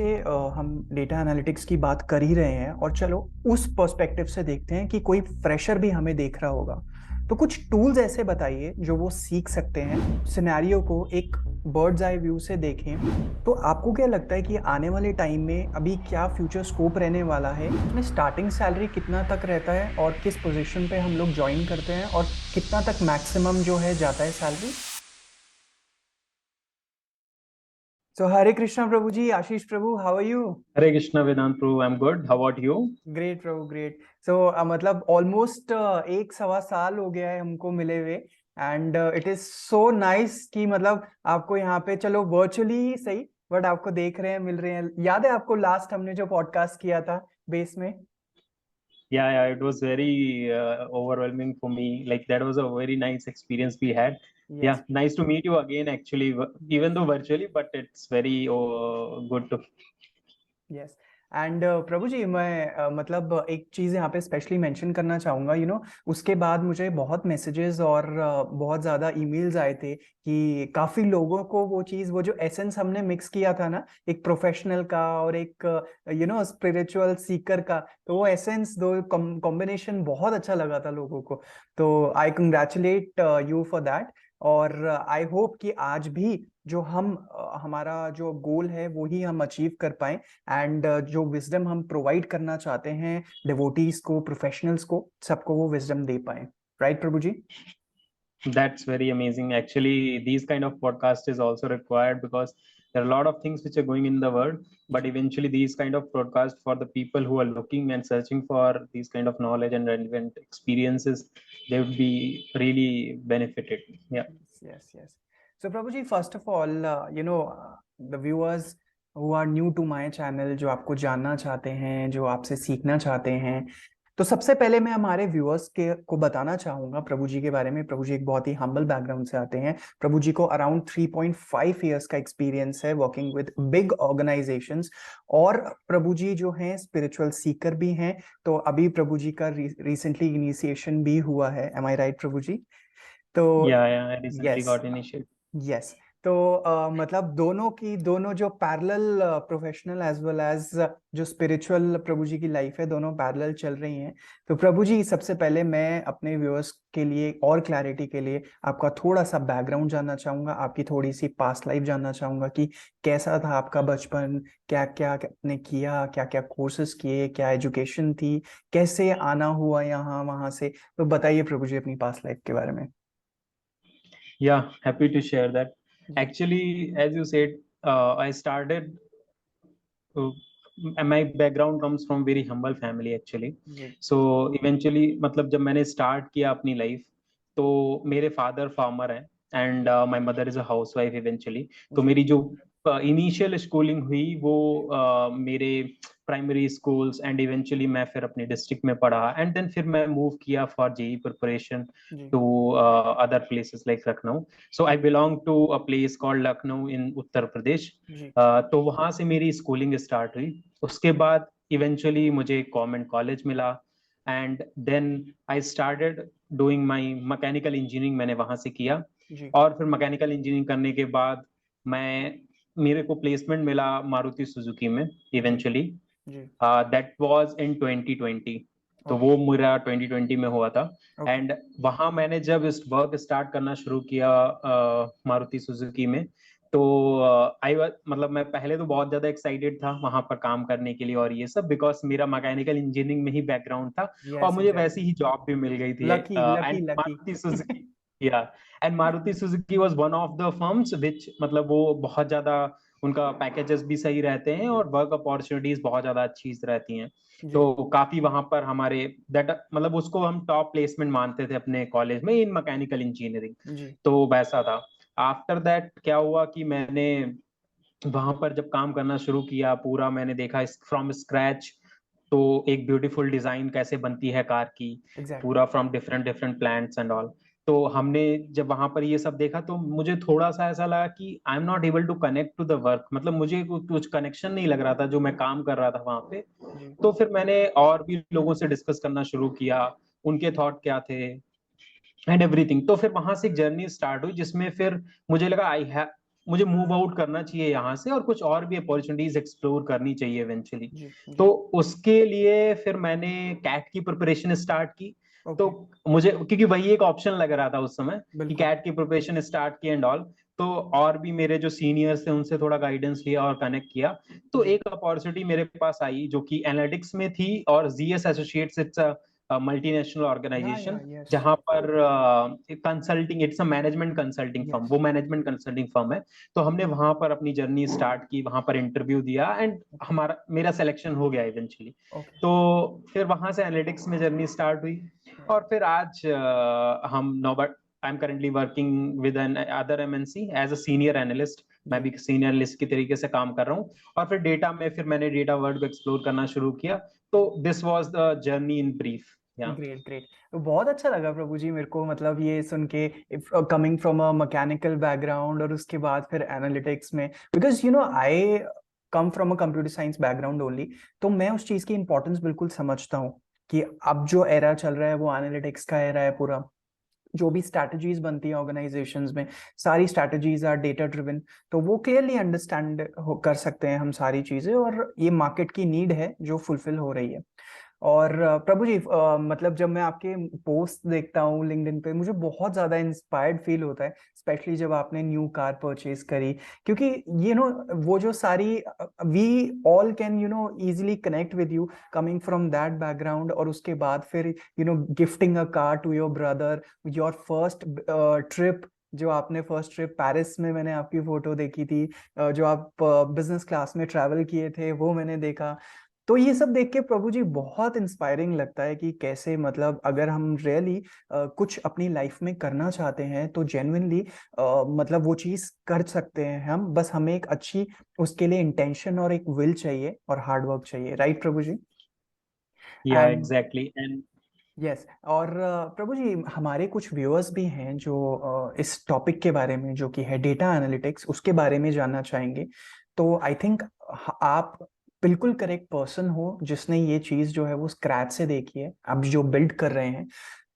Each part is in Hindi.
से हम डेटा एनालिटिक्स की बात कर ही रहे हैं और चलो उस पर्सपेक्टिव से देखते हैं कि कोई फ्रेशर भी हमें देख रहा होगा। तो कुछ टूल्स ऐसे बताइए जो वो सीख सकते हैं, सिनेरियो को एक बर्ड्स आई व्यू से देखें। तो आपको क्या लगता है कि आने वाले टाइम में अभी क्या फ्यूचर स्कोप रहने वाला है, इसमें स्टार्टिंग सैलरी कितना तक रहता है और किस पोजीशन पे हम लोग ज्वाइन करते हैं और कितना तक मैक्सिमम जो है जाता है salary. So Hare Krishna Prabhu ji, Ashish Prabhu, how are you? Hare Krishna Vedant Prabhu, I'm good. How about you? Great Prabhu great. So मतलब ऑलमोस्ट एक सवा साल हो गया है हमको मिले हुए and it is so nice कि मतलब आपको यहाँ पे चलो वर्चुअली ही सही बट आपको देख रहे हैं, मिल रहे हैं। याद है आपको लास्ट हमने जो पॉडकास्ट किया था बेस में? Yeah, it was very overwhelming for me. Like that was a very nice experience we had. Yes Yeah, nice to meet you again actually, even though virtually, but it's very good to. Yes. And Prabhu ji मैं मतलब एक चीज़ यहाँ पे स्पेशली मेंशन करना चाहूँगा, उसके बाद मुझे बहुत मैसेजेस और बहुत ज़्यादा ईमेल्स आए थे कि काफ़ी लोगों को वो चीज़, वो जो एसेंस हमने मिक्स किया था ना, एक प्रोफेशनल का और एक स्पिरिचुअल सीकर का, तो वो एसेंस दो कॉम्बिनेशन बहुत अच्छा लगा था लोगों को। तो आई कंग्रेचुलेट यू फॉर दैट। और आई होप कि आज भी जो हमारा जो गोल है वो ही हम अचीव कर पाए एंड जो विजडम हम प्रोवाइड करना चाहते हैं डिवोटीज को, प्रोफेशनल्स को, सबको वो विजडम दे पाए। Right Prabhu ji? That's very amazing. Actually, these kind of podcast is also required because there are a lot of things which are going in the world, but eventually these kind of broadcast for the people who are looking and searching for these kind of knowledge and relevant experiences, they would be really benefited. Yeah. Yes, yes. So Prabhuji, first of all, the viewers who are new to my channel, जो आपको जानना चाहते हैं, जो आपसे सीखना चाहते हैं, तो सबसे पहले मैं हमारे व्यूअर्स के को बताना चाहूंगा प्रभु जी के बारे में। प्रभु जी एक बहुत ही हम्बल बैकग्राउंड से आते हैं। प्रभु जी को अराउंड 3.5 इयर्स का एक्सपीरियंस है वर्किंग विद बिग ऑर्गेनाइजेशंस, और प्रभु जी जो हैं स्पिरिचुअल सीकर भी हैं। तो अभी प्रभु जी का रिसेंटली इनिशिएशन भी हुआ है। Am I right Prabhu ji? तो Yeah, I recently yes, got initiated. Yes. तो मतलब दोनों जो parallel professional as well as जो स्पिरिचुअल प्रभु जी की लाइफ है, दोनों पैरेलल चल रही हैं। तो प्रभु जी सबसे पहले मैं अपने व्यूअर्स के लिए और क्लैरिटी के लिए आपका थोड़ा सा बैकग्राउंड जानना चाहूंगा, आपकी थोड़ी सी पास्ट लाइफ जानना चाहूंगा कि कैसा था आपका बचपन, क्या क्या आपने किया, क्या क्या कोर्सेज किए, क्या एजुकेशन थी, कैसे आना हुआ यहाँ वहां से। तो बताइए प्रभु जी अपनी पास्ट लाइफ के बारे में। Yeah, happy to share that. Ji Actually, as you said, I started. Uh, my background comes from very humble family actually. Ji So eventually, मतलब जब मैंने start किया अपनी life, तो मेरे father farmer हैं and my mother is a housewife eventually. तो जी मेरी जो इनिशियल स्कूलिंग हुई वो मेरे प्राइमरी स्कूल्स एंड इवेंचुअली मैं फिर अपने डिस्ट्रिक्ट में पढ़ा एंड देन फिर मैं मूव किया फॉर जेई प्रिपरेशन जी to other places like Lucknow. So I belong to a place called Lucknow in Uttar Pradesh. जी तो वहां से मेरी स्कूलिंग स्टार्ट हुई. उसके बाद इवेंचुअली मुझे गवर्नमेंट कॉलेज मिला and then I started doing my mechanical engineering. मैंने वहां से किया जी और फिर मैकेनिकल इंजीनियरिंग करने के बाद मैं मेरे को प्लेसमेंट मिला मारुति सुजुकी में जी इवेंचुअली. जी। That was in 2020. तो ओके वो मेरा 2020 में हुआ था. ओके एंड वहां मैंने जब इस वर्क स्टार्ट करना शुरू किया मारुति सुजुकी में, तो आई मतलब मैं पहले तो बहुत ज्यादा एक्साइटेड था वहां पर काम करने के लिए और ये सब बिकॉज मेरा मैकेनिकल इंजीनियरिंग में ही बैकग्राउंड था और यस मुझे वैसी एग्जैक्टली। ही जॉब भी मिल गई थी. Lucky lucky and lucky. Maruti Suzuki, yeah and Maruti Suzuki was one of the firms which मतलब वो बहुत ज्यादा उनका पैकेजेस भी सही रहते हैं और वर्क अपॉर्चुनिटीज बहुत ज्यादा अच्छी रहती हैं. जी तो काफी वहां पर हमारे दैट मतलब उसको हम टॉप प्लेसमेंट मानते थे अपने कॉलेज में इन मैकेनिकल इंजीनियरिंग. जी तो वैसा था. आफ्टर दैट क्या हुआ कि मैंने वहां पर जब काम करना शुरू किया पूरा मैंने देखा फ्रॉम स्क्रैच. तो एक ब्यूटीफुल डिजाइन कैसे बनती है कार की, एग्जैक्टली। पूरा from different different plants and all. तो हमने जब वहां पर ये सब देखा तो मुझे थोड़ा सा ऐसा लगा कि I am not able to connect to the work. मतलब मुझे कुछ कनेक्शन नहीं लग रहा था जो मैं काम कर रहा था वहां पे. जी तो फिर मैंने और भी लोगों से डिस्कस करना शुरू किया, उनके थॉट क्या थे एंड एवरीथिंग. तो फिर वहां से एक जर्नी स्टार्ट हुई जिसमें फिर मुझे लगा मुझे मूव आउट करना चाहिए यहाँ से और कुछ और भी अपॉर्चुनिटीज एक्सप्लोर करनी चाहिए इवेंचुअली। जी तो जी। उसके लिए फिर मैंने कैट की प्रिपरेशन स्टार्ट की। तो ओके। मुझे क्योंकि वही एक ऑप्शन लग रहा था उस समय कि बिल्कुल। कैट की प्रिपरेशन स्टार्ट की एंड ऑल। तो और भी मेरे जो सीनियर्स थे उनसे थोड़ा गाइडेंस लिया और कनेक्ट किया। तो जी। एक अपॉर्चुनिटी मेरे पास आई जो कि एनालिटिक्स में थी, और GS associates, it's a multinational या ऑर्गेनाइजेशन यस। जहां पर consulting, it's a management consulting firm, yes. वो मैनेजमेंट कंसल्टिंग फर्म है। तो हमने वहां पर अपनी जर्नी स्टार्ट की, वहां पर इंटरव्यू दिया एंड ओके। हमारा मेरा सिलेक्शन हो गया इवेंचुअली। ओके। तो फिर वहां से एनालिटिक्स में जर्नी स्टार्ट हुई। और फिर आज हम नौबत I am currently working with another MNC as a senior analyst. मैं जी। भी सीनियर एनालिस्ट की तरीके से काम कर रहा हूँ। और फिर डेटा में फिर मैंने डेटा वर्ल्ड को एक्सप्लोर करना शुरू किया। तो this was the journey in brief. या ग्रेट ग्रेट। तो बहुत अच्छा लगा प्रभु जी मेरे को, मतलब ये सुन के, coming from a mechanical background और उसके बाद फिर एनालिटिक्स में, because you know I come from a computer science background only. तो मैं उस चीज़ की इंपॉर्टेंस बिल्कुल समझता हूँ कि अब जो एरा चल रहा है वो एनालिटिक्स का एरा है पूरा। जो भी स्ट्रैटेजीज बनती है ऑर्गेनाइजेशंस में, सारी स्ट्रैटेजीज आर डेटा ड्रिवन। तो वो क्लियरली अंडरस्टैंड कर सकते हैं हम सारी चीज़ें, और ये मार्केट की नीड है जो फुलफिल हो रही है। और प्रभु जी, मतलब जब मैं आपके पोस्ट देखता हूँ लिंक्डइन पे, मुझे बहुत ज्यादा इंस्पायर्ड फील होता है, स्पेशली जब आपने न्यू कार परचेज करी। क्योंकि यू नो वो जो सारी, we all can you know easily connect with you coming from that background. और उसके बाद फिर you know gifting a car to your brother, your first trip, जो आपने फर्स्ट ट्रिप पेरिस में, मैंने आपकी फोटो देखी थी, जो आप बिजनेस क्लास में ट्रैवल किए थे वो मैंने देखा। तो ये सब देख के प्रभु जी बहुत इंस्पायरिंग लगता है कि कैसे, मतलब अगर हम रियली कुछ अपनी लाइफ में करना चाहते हैं तो जेन्युइनली मतलब वो चीज कर सकते हैं हम, बस हमें एक अच्छी उसके लिए इंटेंशन और एक विल चाहिए और हार्ड वर्क चाहिए, राइट प्रभु जी? या एंड एग्जैक्टली एंड यस। और प्रभु जी, हमारे कुछ व्यूअर्स भी हैं जो इस टॉपिक के बारे में, जो कि है डेटा एनालिटिक्स, उसके बारे में जानना चाहेंगे। तो आई थिंक आप बिल्कुल करेक्ट पर्सन हो जिसने ये चीज़ जो है वो स्क्रैच से देखी है, आप जो बिल्ड कर रहे हैं।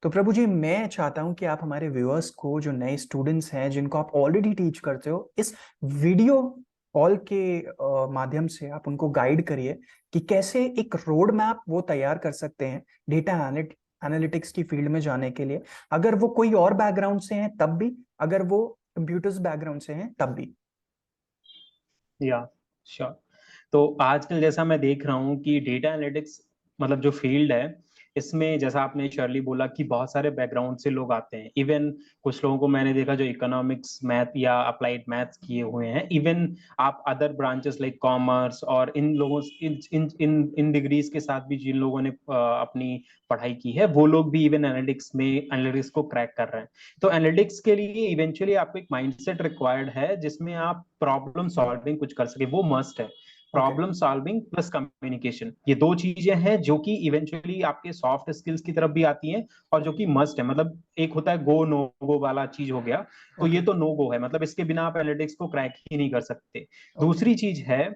तो प्रभु जी, मैं चाहता हूं कि आप हमारे व्यूअर्स को, जो नए स्टूडेंट्स हैं जिनको आप ऑलरेडी टीच करते हो, इस वीडियो कॉल के माध्यम से आप उनको गाइड करिए कि कैसे एक रोड मैप वो तैयार कर सकते हैं डेटा एनालिटिक्स की फील्ड में जाने के लिए, अगर वो कोई और बैकग्राउंड से हैं तब भी, अगर वो कंप्यूटर्स बैकग्राउंड से हैं तब भी। या श्योर। तो आजकल जैसा मैं देख रहा हूँ कि डेटा एनालिटिक्स मतलब जो फील्ड है, इसमें जैसा आपने शर्ली बोला कि बहुत सारे बैकग्राउंड से लोग आते हैं। इवन कुछ लोगों को मैंने देखा जो इकोनॉमिक्स मैथ या अप्लाइड मैथ्स किए हुए हैं। इवन आप अदर ब्रांचेस लाइक कॉमर्स और इन लोगों इन डिग्रीज के साथ भी जिन लोगों ने अपनी पढ़ाई की है, वो लोग भी इवन एनालिटिक्स को क्रैक कर रहे हैं। तो एनालिटिक्स के लिए इवेंचुअली आपको एक माइंडसेट रिक्वायर्ड है जिसमें आप प्रॉब्लम सॉल्विंग कुछ कर सके, वो मस्ट है। Okay. Problem solving plus communication, ये दो चीजें हैं जो कि इवेंचुअली आपके सॉफ्ट स्किल्स की तरफ भी आती हैं और जो कि मस्ट है। मतलब एक होता है गो नो गो वाला चीज हो गया, तो ओके। ये तो नो गो है, मतलब इसके बिना आप एनालिटिक्स को क्रैक ही नहीं कर सकते। ओके। दूसरी चीज है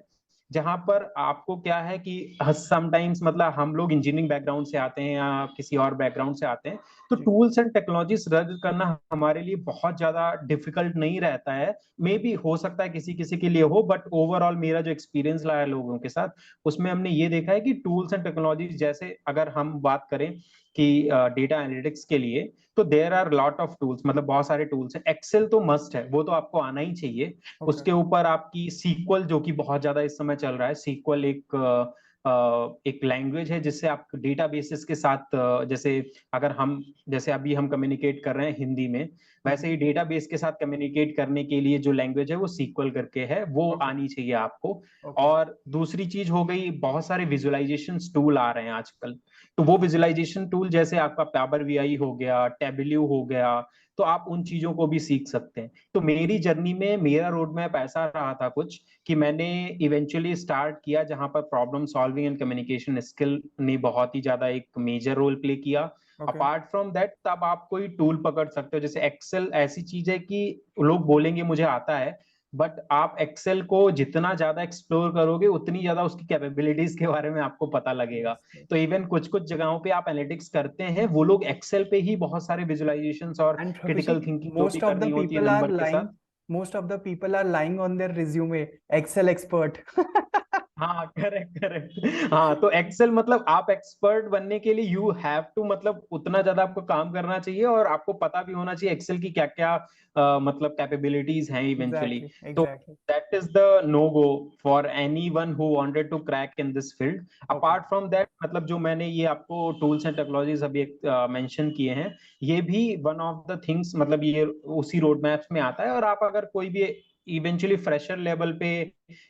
जहां पर आपको क्या है कि समटाइम्स मतलब हम लोग इंजीनियरिंग बैकग्राउंड से आते हैं या किसी और बैकग्राउंड से आते हैं, तो जी। टूल्स एंड टेक्नोलॉजीज रद्द करना हमारे लिए बहुत ज्यादा डिफिकल्ट नहीं रहता है। मे बी हो सकता है किसी किसी के लिए हो, बट ओवरऑल मेरा जो एक्सपीरियंस रहा है लोगों के साथ, उसमें हमने ये देखा है कि टूल्स एंड टेक्नोलॉजीज, जैसे अगर हम बात करें कि डेटा एनालिटिक्स के लिए, तो there are lot of tools, मतलब बहुत सारे टूल्स हैं। एक्सेल तो मस्ट है, वो तो आपको आना ही चाहिए। ओके। उसके ऊपर आपकी सीक्वल, जो कि बहुत ज्यादा इस समय चल रहा है, सीक्वल एक लैंग्वेज है जिससे आप डेटाबेसेस के साथ जैसे अगर हम जैसे अभी हम कम्युनिकेट कर रहे हैं हिंदी में, वैसे ही डेटाबेस के साथ कम्युनिकेट करने के लिए जो लैंग्वेज है वो सीक्वल करके है, वो ओके। आनी चाहिए आपको। ओके। और दूसरी चीज हो गई, बहुत सारे विजुअलाइजेशन टूल आ रहे हैं आजकल। तो वो विजुअलाइजेशन टूल जैसे आपका पावर बीआई हो गया, टेबल्यू हो गया, तो आप उन चीजों को भी सीख सकते हैं। तो मेरी जर्नी में मेरा रोड मैप ऐसा रहा था कुछ कि मैंने इवेंचुअली स्टार्ट किया जहां पर problem solving and communication skill ने बहुत ही ज्यादा एक मेजर रोल प्ले किया। ओके। अपार्ट फ्रॉम दैट तब आप कोई टूल पकड़ सकते हो, जैसे एक्सेल ऐसी चीज है कि लोग बोलेंगे मुझे आता है, बट आप एक्सेल को जितना ज्यादा एक्सप्लोर करोगे उतनी ज्यादा उसकी कैपेबिलिटीज के बारे में आपको पता लगेगा। यस। तो इवन कुछ कुछ जगहों पे आप एनालिटिक्स करते हैं, वो लोग एक्सेल पे ही बहुत सारे विजुअलाइजेशंस और and Prabhu ji, critical thinking जो भी मोस्ट ऑफ द करनी होती है पीपल आर नंबर के लाइंग, साथ। most of the people are lying on their resume, Excel expert. हाँ, करेक्ट करेक्ट। हाँ, तो एक्सेल मतलब आप एक्सपर्ट बनने के लिए यू हैव टू, मतलब उतना ज्यादा आपको काम करना चाहिए और आपको पता भी होना चाहिए एक्सेल की क्या क्या मतलब कैपेबिलिटीज हैं इवेंचुअली। Exactly, तो exactly. That is the no go for anyone who wanted to crack in this field. Okay. Apart from that, मतलब जो मैंने ये आपको टूल्स एंड टेक्नोलॉजीज अभी मेंशन किए हैं, ये भी वन ऑफ द थिंग्स, मतलब ये उसी रोड मैप्स में आता है। और आप अगर कोई भी इवेंचुअली फ्रेशर लेवल पे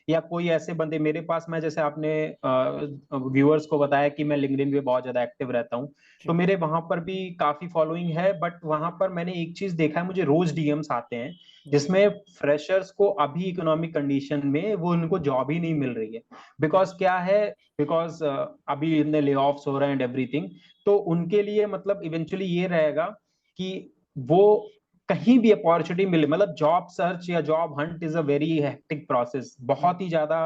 या कोई ऐसे बंदे मेरे पास, मैं जैसे आपने व्यूअर्स को बताया कि मैं लिंक्डइन पे बहुत ज्यादा एक्टिव रहता हूँ, तो जी। मेरे वहां पर भी काफी फॉलोइंग है। बट वहां पर मैंने एक चीज देखा है, मुझे रोज डीएम्स आते हैं जी। जिसमें फ्रेशर्स को अभी इकोनॉमिक कंडीशन में वो उनको जॉब ही नहीं मिल रही है। Because Yes. क्या है, बिकॉज अभी इतने ले ऑफ्स हो रहे हैं एंड एवरीथिंग। तो उनके लिए मतलब इवेंचुअली ये रहेगा कि वो कहीं भी अपॉर्चुनिटी मिले, मतलब जॉब सर्च या job hunt is a very hectic process, जी। बहुत ही ज्यादा।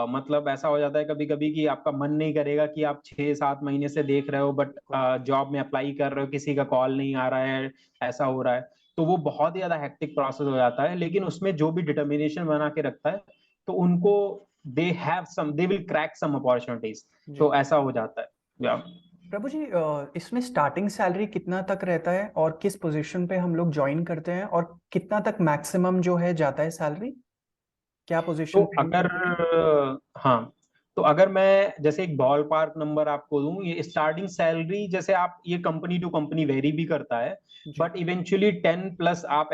मतलब ऐसा हो जाता है कभी कभी कि आपका मन नहीं करेगा कि आप 6-7 महीने से देख रहे हो, बट बिल्कुल। जॉब में अप्लाई कर रहे हो, किसी का कॉल नहीं आ रहा है, ऐसा हो रहा है। तो वो बहुत ही ज्यादा हेक्टिक प्रोसेस हो जाता है। लेकिन उसमें जो भी डिटर्मिनेशन बना के रखता है, तो उनको they will crack some opportunities. जी। तो ऐसा हो जाता है। या प्रभु जी, इसमें स्टार्टिंग सैलरी कितना तक रहता है और किस पोजीशन पे हम लोग ज्वाइन करते हैं और कितना तक मैक्सिमम जो है जाता है सैलरी, क्या तो पोजीशन पे एंड अगर करती है? हाँ, तो अगर मैं जैसे एक बॉल पार्क नंबर आपको दूं, ये स्टार्टिंग सैलरी जैसे आप, ये कंपनी टू कंपनी वेरी भी करता है, जी। बट इवेंचुअली 10+ आप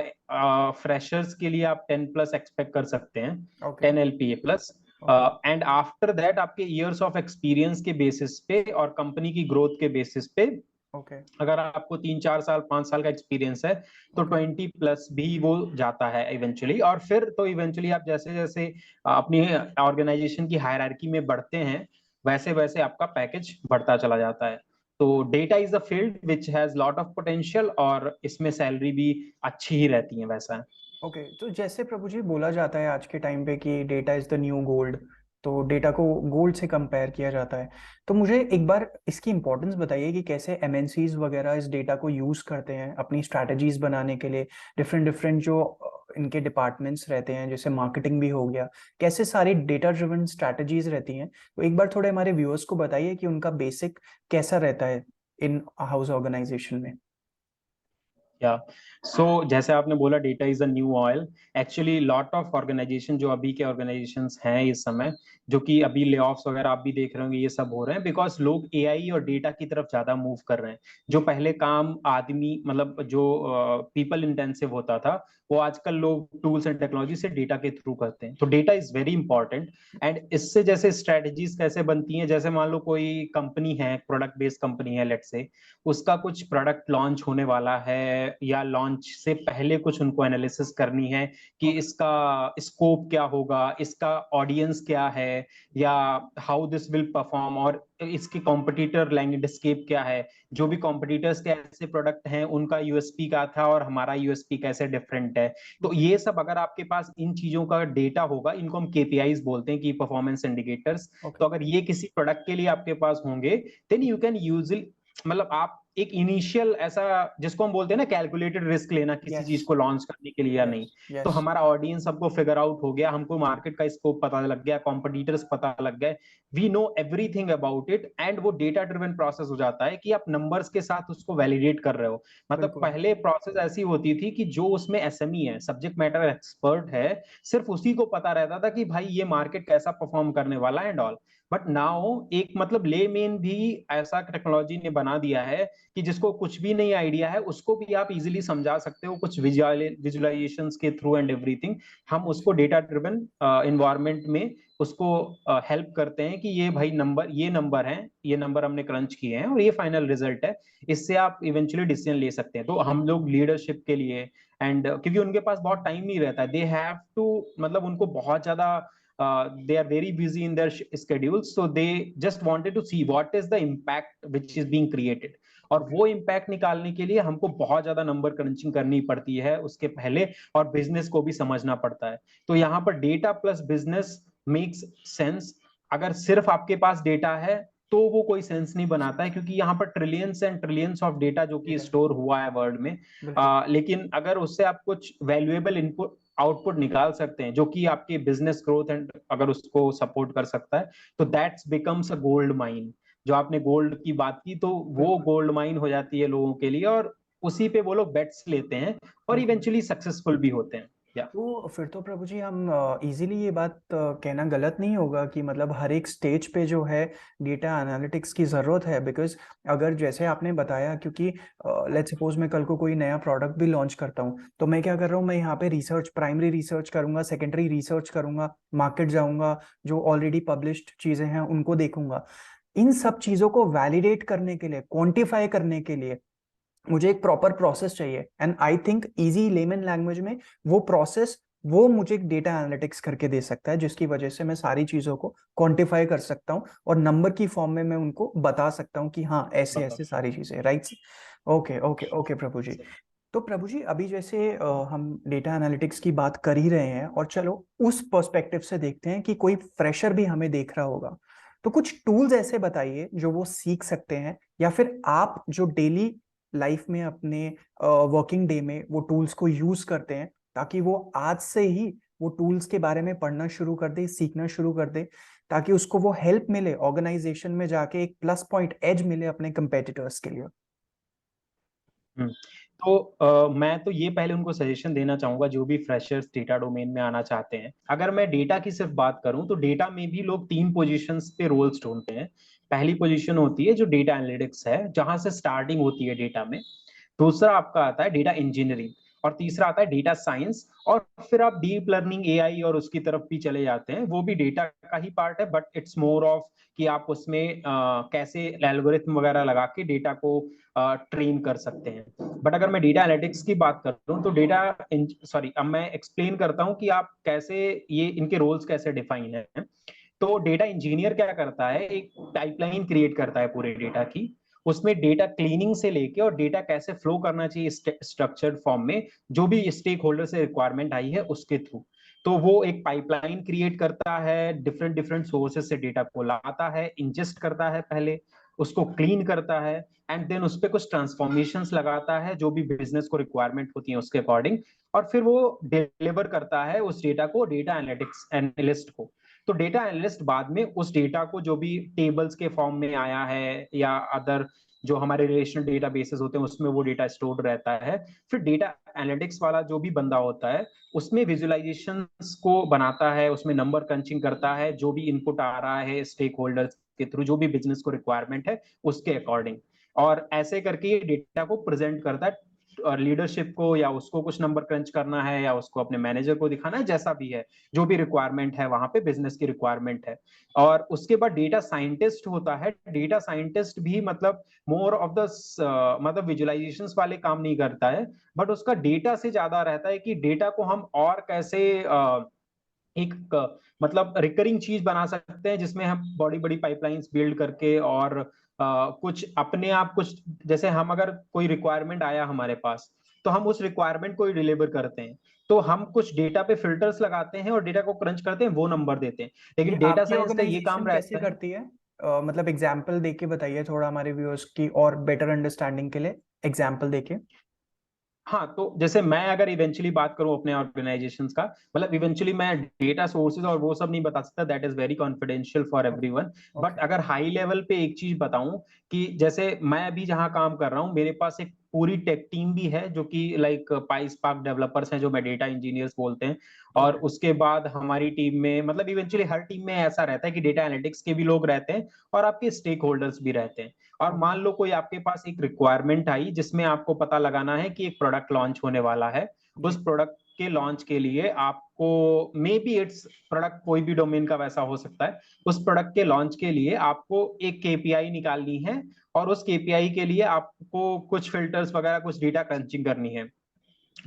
फ्रेशर्स के लिए आप 10+ एक्सपेक्ट कर सकते हैं, okay. 10 LPA+। Okay. And after that आपके ईयर्स ऑफ एक्सपीरियंस के बेसिस पे और कंपनी की ग्रोथ के बेसिस पे, ओके। अगर आपको 3-4 साल 5 साल का एक्सपीरियंस है, तो ओके। 20+ भी वो जाता है इवेंचुअली। और फिर तो इवेंचुअली आप जैसे जैसे अपनी ऑर्गेनाइजेशन की हायरार्की में बढ़ते हैं, वैसे वैसे आपका पैकेज बढ़ता चला जाता है। तो data is a field which has lot of potential, और इसमें सैलरी भी अच्छी ही रहती है, वैसा है। ओके, तो जैसे प्रभु जी बोला जाता है आज के टाइम पे कि data is the new gold, तो डेटा को गोल्ड से कंपेयर किया जाता है। तो मुझे एक बार इसकी इंपॉर्टेंस बताइए कि कैसे एमएनसीज वगैरह इस डेटा को यूज करते हैं अपनी स्ट्रैटेजीज बनाने के लिए। डिफरेंट डिफरेंट जो इनके डिपार्टमेंट्स रहते हैं, जैसे मार्केटिंग भी हो गया, कैसे सारी डेटा ड्रिवन स्ट्रैटेजीज रहती हैं। तो एक बार थोड़े हमारे व्यूअर्स को बताइए कि उनका बेसिक कैसा रहता है इन हाउस ऑर्गेनाइजेशन में। या सो जैसे आपने बोला data is a new oil, actually lot of organization जो अभी के ऑर्गेनाइजेशंस हैं इस समय, जो कि अभी ले ऑफ्स वगैरह आप भी देख रहे होंगे, ये सब हो रहे हैं बिकॉज लोग एआई और डेटा की तरफ ज्यादा मूव कर रहे हैं। जो जी। पहले काम आदमी, मतलब जो पीपल इंटेंसिव होता था, वो आजकल लोग टूल्स एंड टेक्नोलॉजी से डेटा के थ्रू करते हैं। तो data is very important. And इससे जैसे स्ट्रेटजीज कैसे बनती हैं, जैसे मान लो कोई कंपनी है, प्रोडक्ट बेस्ड कंपनी है, लेट्स से उसका कुछ प्रोडक्ट लॉन्च होने वाला है, या लॉन्च से पहले कुछ उनको एनालिसिस करनी है कि ओके। इसका स्कोप क्या होगा, इसका ऑडियंस क्या है, या हाउ दिस विल परफॉर्म, और इसके कॉम्पिटिटर लैंडस्केप क्या है, जो भी कॉम्पिटिटर्स के ऐसे प्रोडक्ट हैं उनका यूएसपी क्या था और हमारा यूएसपी कैसे डिफरेंट है। तो ओके। ये सब अगर आपके पास इन चीजों का डेटा होगा, इनको हम केपीआईज बोलते हैं, की परफॉर्मेंस इंडिकेटर्स। ओके। तो अगर ये किसी प्रोडक्ट के लिए आपके पास होंगे, देन यू कैन यूजली, मतलब आप एक इनिशियल ऐसा, जिसको हम बोलते हैं ना कैलकुलेटेड रिस्क लेना, किसी यस। चीज को लॉन्च करने के लिए या यस। नहीं। तो यस। हमारा ऑडियंस हमको फिगर आउट हो गया, हमको मार्केट का स्कोप पता लग गया, कॉम्पिटिटर्स पता लग गए, we know everything about it, and वो डेटा ड्रिवन प्रोसेस हो जाता है कि आप नंबर्स के साथ उसको वैलिडेट कर रहे हो। मतलब बिल्कुल। पहले प्रोसेस ऐसी होती थी कि जो उसमें एसएमई है, सब्जेक्ट मैटर एक्सपर्ट है, सिर्फ उसी को पता रहता था कि भाई ये मार्केट कैसा परफॉर्म करने वाला है एंड ऑल। बट नाउ एक मतलब लेमेन भी ऐसा टेक्नोलॉजी ने बना दिया है कि जिसको कुछ भी नहीं आइडिया है, उसको भी आप इजीली समझा सकते हो कुछ विजुअलाइजेशंस के थ्रू एंड एवरीथिंग। हम उसको डेटा ड्रिवन इन्वायरमेंट में उसको हेल्प करते हैं कि ये भाई नंबर, ये नंबर है, ये नंबर हमने क्रंच किए हैं और ये फाइनल रिजल्ट है, इससे आप इवेंचुअली डिसीजन ले सकते हैं। तो हम लोग लीडरशिप के लिए, एंड क्योंकि उनके पास बहुत टाइम नहीं रहता है, दे हैव टू, मतलब उनको बहुत ज्यादा, they are very busy in their schedules, so they just wanted to see what is the impact which is being created। और ओके। वो इम्पैक्ट निकालने के लिए हमको बहुत ज्यादा नंबर क्रंचिंग करनी पड़ती है उसके पहले, और बिजनेस को भी समझना पड़ता है। तो यहाँ पर data plus business makes sense. अगर सिर्फ आपके पास डेटा है तो वो कोई सेंस नहीं बनाता है, क्योंकि यहाँ पर trillions and trillions of data जो कि डेटा। स्टोर हुआ है वर्ल्ड में। बिल्कुल। लेकिन अगर उससे आप कुछ वैल्यूएबल इनपुट आउटपुट निकाल सकते हैं जो कि आपके बिजनेस ग्रोथ एंड अगर उसको सपोर्ट कर सकता है, तो that's becomes a gold mine. जो आपने गोल्ड की बात की, तो वो बिल्कुल गोल्ड माइन हो जाती है लोगों के लिए, और उसी पे वो लोग बेट्स लेते हैं और बिल्कुल। इवेंचुअली सक्सेसफुल भी होते हैं। या तो फिर तो प्रभु जी हम इजीली ये बात कहना गलत नहीं होगा कि मतलब हर एक स्टेज पे जो है डेटा एनालिटिक्स की ज़रूरत है, बिकॉज अगर जैसे आपने बताया, क्योंकि लेट्स सपोज मैं कल को कोई नया प्रोडक्ट भी लॉन्च करता हूँ, तो मैं क्या कर रहा हूँ, मैं यहाँ पे रिसर्च, प्राइमरी रिसर्च करूंगा, सेकेंडरी रिसर्च करूंगा, मार्केट जाऊंगा, जो ऑलरेडी पब्लिश्ड चीज़ें हैं उनको देखूंगा। इन सब चीज़ों को वैलिडेट करने के लिए, क्वांटिफाई करने के लिए मुझे एक प्रॉपर प्रोसेस चाहिए, and I think easy layman language में वो प्रोसेस वो मुझे डेटा एनालिटिक्स करके दे सकता है, जिसकी वजह से मैं सारी चीजों को क्वांटिफाई कर सकता हूँ और नंबर की फॉर्म में मैं उनको बता सकता हूँ कि हाँ ऐसे बता ऐसे सारी चीजें, राइट। ओके ओके ओके प्रभु जी। तो प्रभु जी अभी जैसे हम डेटा एनालिटिक्स की बात कर ही रहे हैं, और चलो उस पर्सपेक्टिव से देखते हैं कि कोई फ्रेशर भी हमें देख रहा होगा, तो कुछ टूल्स ऐसे बताइए जो वो सीख सकते हैं, या फिर आप जो डेली लाइफ में अपने वर्किंग डे में वो टूल्स को यूज करते हैं, ताकि वो आज से ही वो टूल्स के बारे में पढ़ना शुरू कर दे, सीखना शुरू कर दे, ताकि उसको वो हेल्प मिले ऑर्गेनाइजेशन में जाके, एक प्लस पॉइंट एज मिले अपने कंपेटिटर्स के लिए। हम्म। तो मैं तो ये पहले उनको सजेशन देना चाहूंगा जो भी फ्रेशर्स डेटा डोमेन में आना चाहते हैं। अगर मैं डेटा की सिर्फ बात करूं, तो डेटा में भी लोग 3 पोजीशंस पे रोल्स ढूंढते हैं। पहली पोजीशन होती है जो डेटा एनालिटिक्स है, जहां से स्टार्टिंग होती है डेटा में। दूसरा आपका आता है डेटा इंजीनियरिंग, और तीसरा आता है डेटा साइंस। और फिर आप डीप लर्निंग, एआई और उसकी तरफ भी चले जाते हैं, वो भी डेटा का ही पार्ट है, बट इट्स मोर ऑफ कि आप उसमें कैसे एल्गोरिथम वगैरह लगा के डेटा को ट्रेन कर सकते हैं। बट अगर मैं डेटा एनालिटिक्स की बात करूं, तो अब मैं एक्सप्लेन करता हूं कि आप कैसे, ये इनके रोल्स कैसे डिफाइन है। तो डेटा इंजीनियर क्या करता है, एक पाइपलाइन क्रिएट करता है पूरे डेटा की। उसमें डेटा क्लीनिंग से लेके और डेटा कैसे फ्लो करना चाहिए स्ट्रक्चर्ड फॉर्म में, जो भी स्टेक होल्डर से रिक्वायरमेंट आई है उसके थ्रू। तो वो एक पाइपलाइन क्रिएट करता है, डिफरेंट डिफरेंट सोर्सेज से डेटा को लाता है, इंजेस्ट करता है पहले, उसको क्लीन करता है, एंड देन उस पर कुछ ट्रांसफॉर्मेशंस लगाता है जो भी बिजनेस को रिक्वायरमेंट होती है उसके अकॉर्डिंग। और फिर वो डिलीवर करता है उस डेटा को डेटा एनालिटिक्स एनालिस्ट को। तो डेटा एनालिस्ट बाद में उस डेटा को, जो भी टेबल्स के फॉर्म में आया है या अदर जो हमारे रिलेशनल डेटाबेसेस होते हैं उसमें वो डेटा स्टोर्ड रहता है, फिर डेटा एनालिटिक्स वाला जो भी बंदा होता है उसमें विजुअलाइजेशंस को बनाता है, उसमें नंबर क्रंचिंग करता है, जो भी इनपुट आ रहा है स्टेक होल्डर्स के थ्रू, जो भी बिजनेस को रिक्वायरमेंट है उसके अकॉर्डिंग। और ऐसे करके ये डेटा को प्रेजेंट करता है और लीडरशिप को, या उसको कुछ नंबर क्रंच करना है, या उसको अपने मैनेजर को दिखाना है, जैसा भी है, जो भी रिक्वायरमेंट है वहां पे बिजनेस की रिक्वायरमेंट है। और उसके बाद डेटा साइंटिस्ट होता है। डेटा साइंटिस्ट भी मतलब मोर ऑफ द मतलब विजुअलाइजेशंस वाले काम नहीं करता है, बट उसका डेटा से ज्यादा रहता है कि डेटा को हम और कैसे एक मतलब रिकरिंग चीज बना सकते हैं, जिसमें हम बड़ी बड़ी पाइपलाइंस बिल्ड करके और कुछ अपने आप कुछ, जैसे हम अगर कोई रिक्वायरमेंट आया हमारे पास, तो हम उस रिक्वायरमेंट को ही डिलीवर करते हैं। तो हम कुछ डेटा पे फिल्टर्स लगाते हैं और डेटा को क्रंच करते हैं, वो नंबर देते हैं। ये लेकिन डेटा आपकी साइंस का ये काम ऑर्गेनाइजेशन कैसे रहता है। करती है? मतलब एग्जाम्पल देके बताइए थोड़ा हमारे व्यूअर्स की और बेटर अंडरस्टैंडिंग के लिए, एग्जाम्पल देके। हाँ, तो जैसे मैं अगर इवेंचुअली बात करूं अपने ऑर्गेनाइजेशंस का, मतलब इवेंचुअली मैं डेटा सोर्सेज और वो सब नहीं बता सकता, that is very confidential for okay everyone. But okay अगर हाई लेवल पे एक चीज बताऊं, कि जैसे मैं अभी जहां काम कर रहा हूं, मेरे पास एक पूरी टेक टीम भी है जो कि लाइक पाइस्पार्क डेवलपर्स हैं, जो मैं डेटा इंजीनियर्स बोलते हैं। और ओके उसके बाद हमारी टीम में, मतलब इवेंचुअली हर टीम में ऐसा रहता है कि डेटा एनालिटिक्स के भी लोग रहते हैं और आपके स्टेक होल्डर्स भी रहते हैं। और ओके मान लो कोई आपके पास एक रिक्वायरमेंट आई जिसमें आपको पता लगाना है कि एक प्रोडक्ट लॉन्च होने वाला है। जी। उस प्रोडक्ट के लॉन्च के लिए आपको, मे बी इट्स प्रोडक्ट कोई भी डोमेन का वैसा हो सकता है, उस प्रोडक्ट के लॉन्च के लिए आपको एक केपीआई निकालनी है, और उस केपीआई के लिए आपको कुछ फिल्टर्स वगैरह, कुछ डेटा क्रंचिंग करनी है।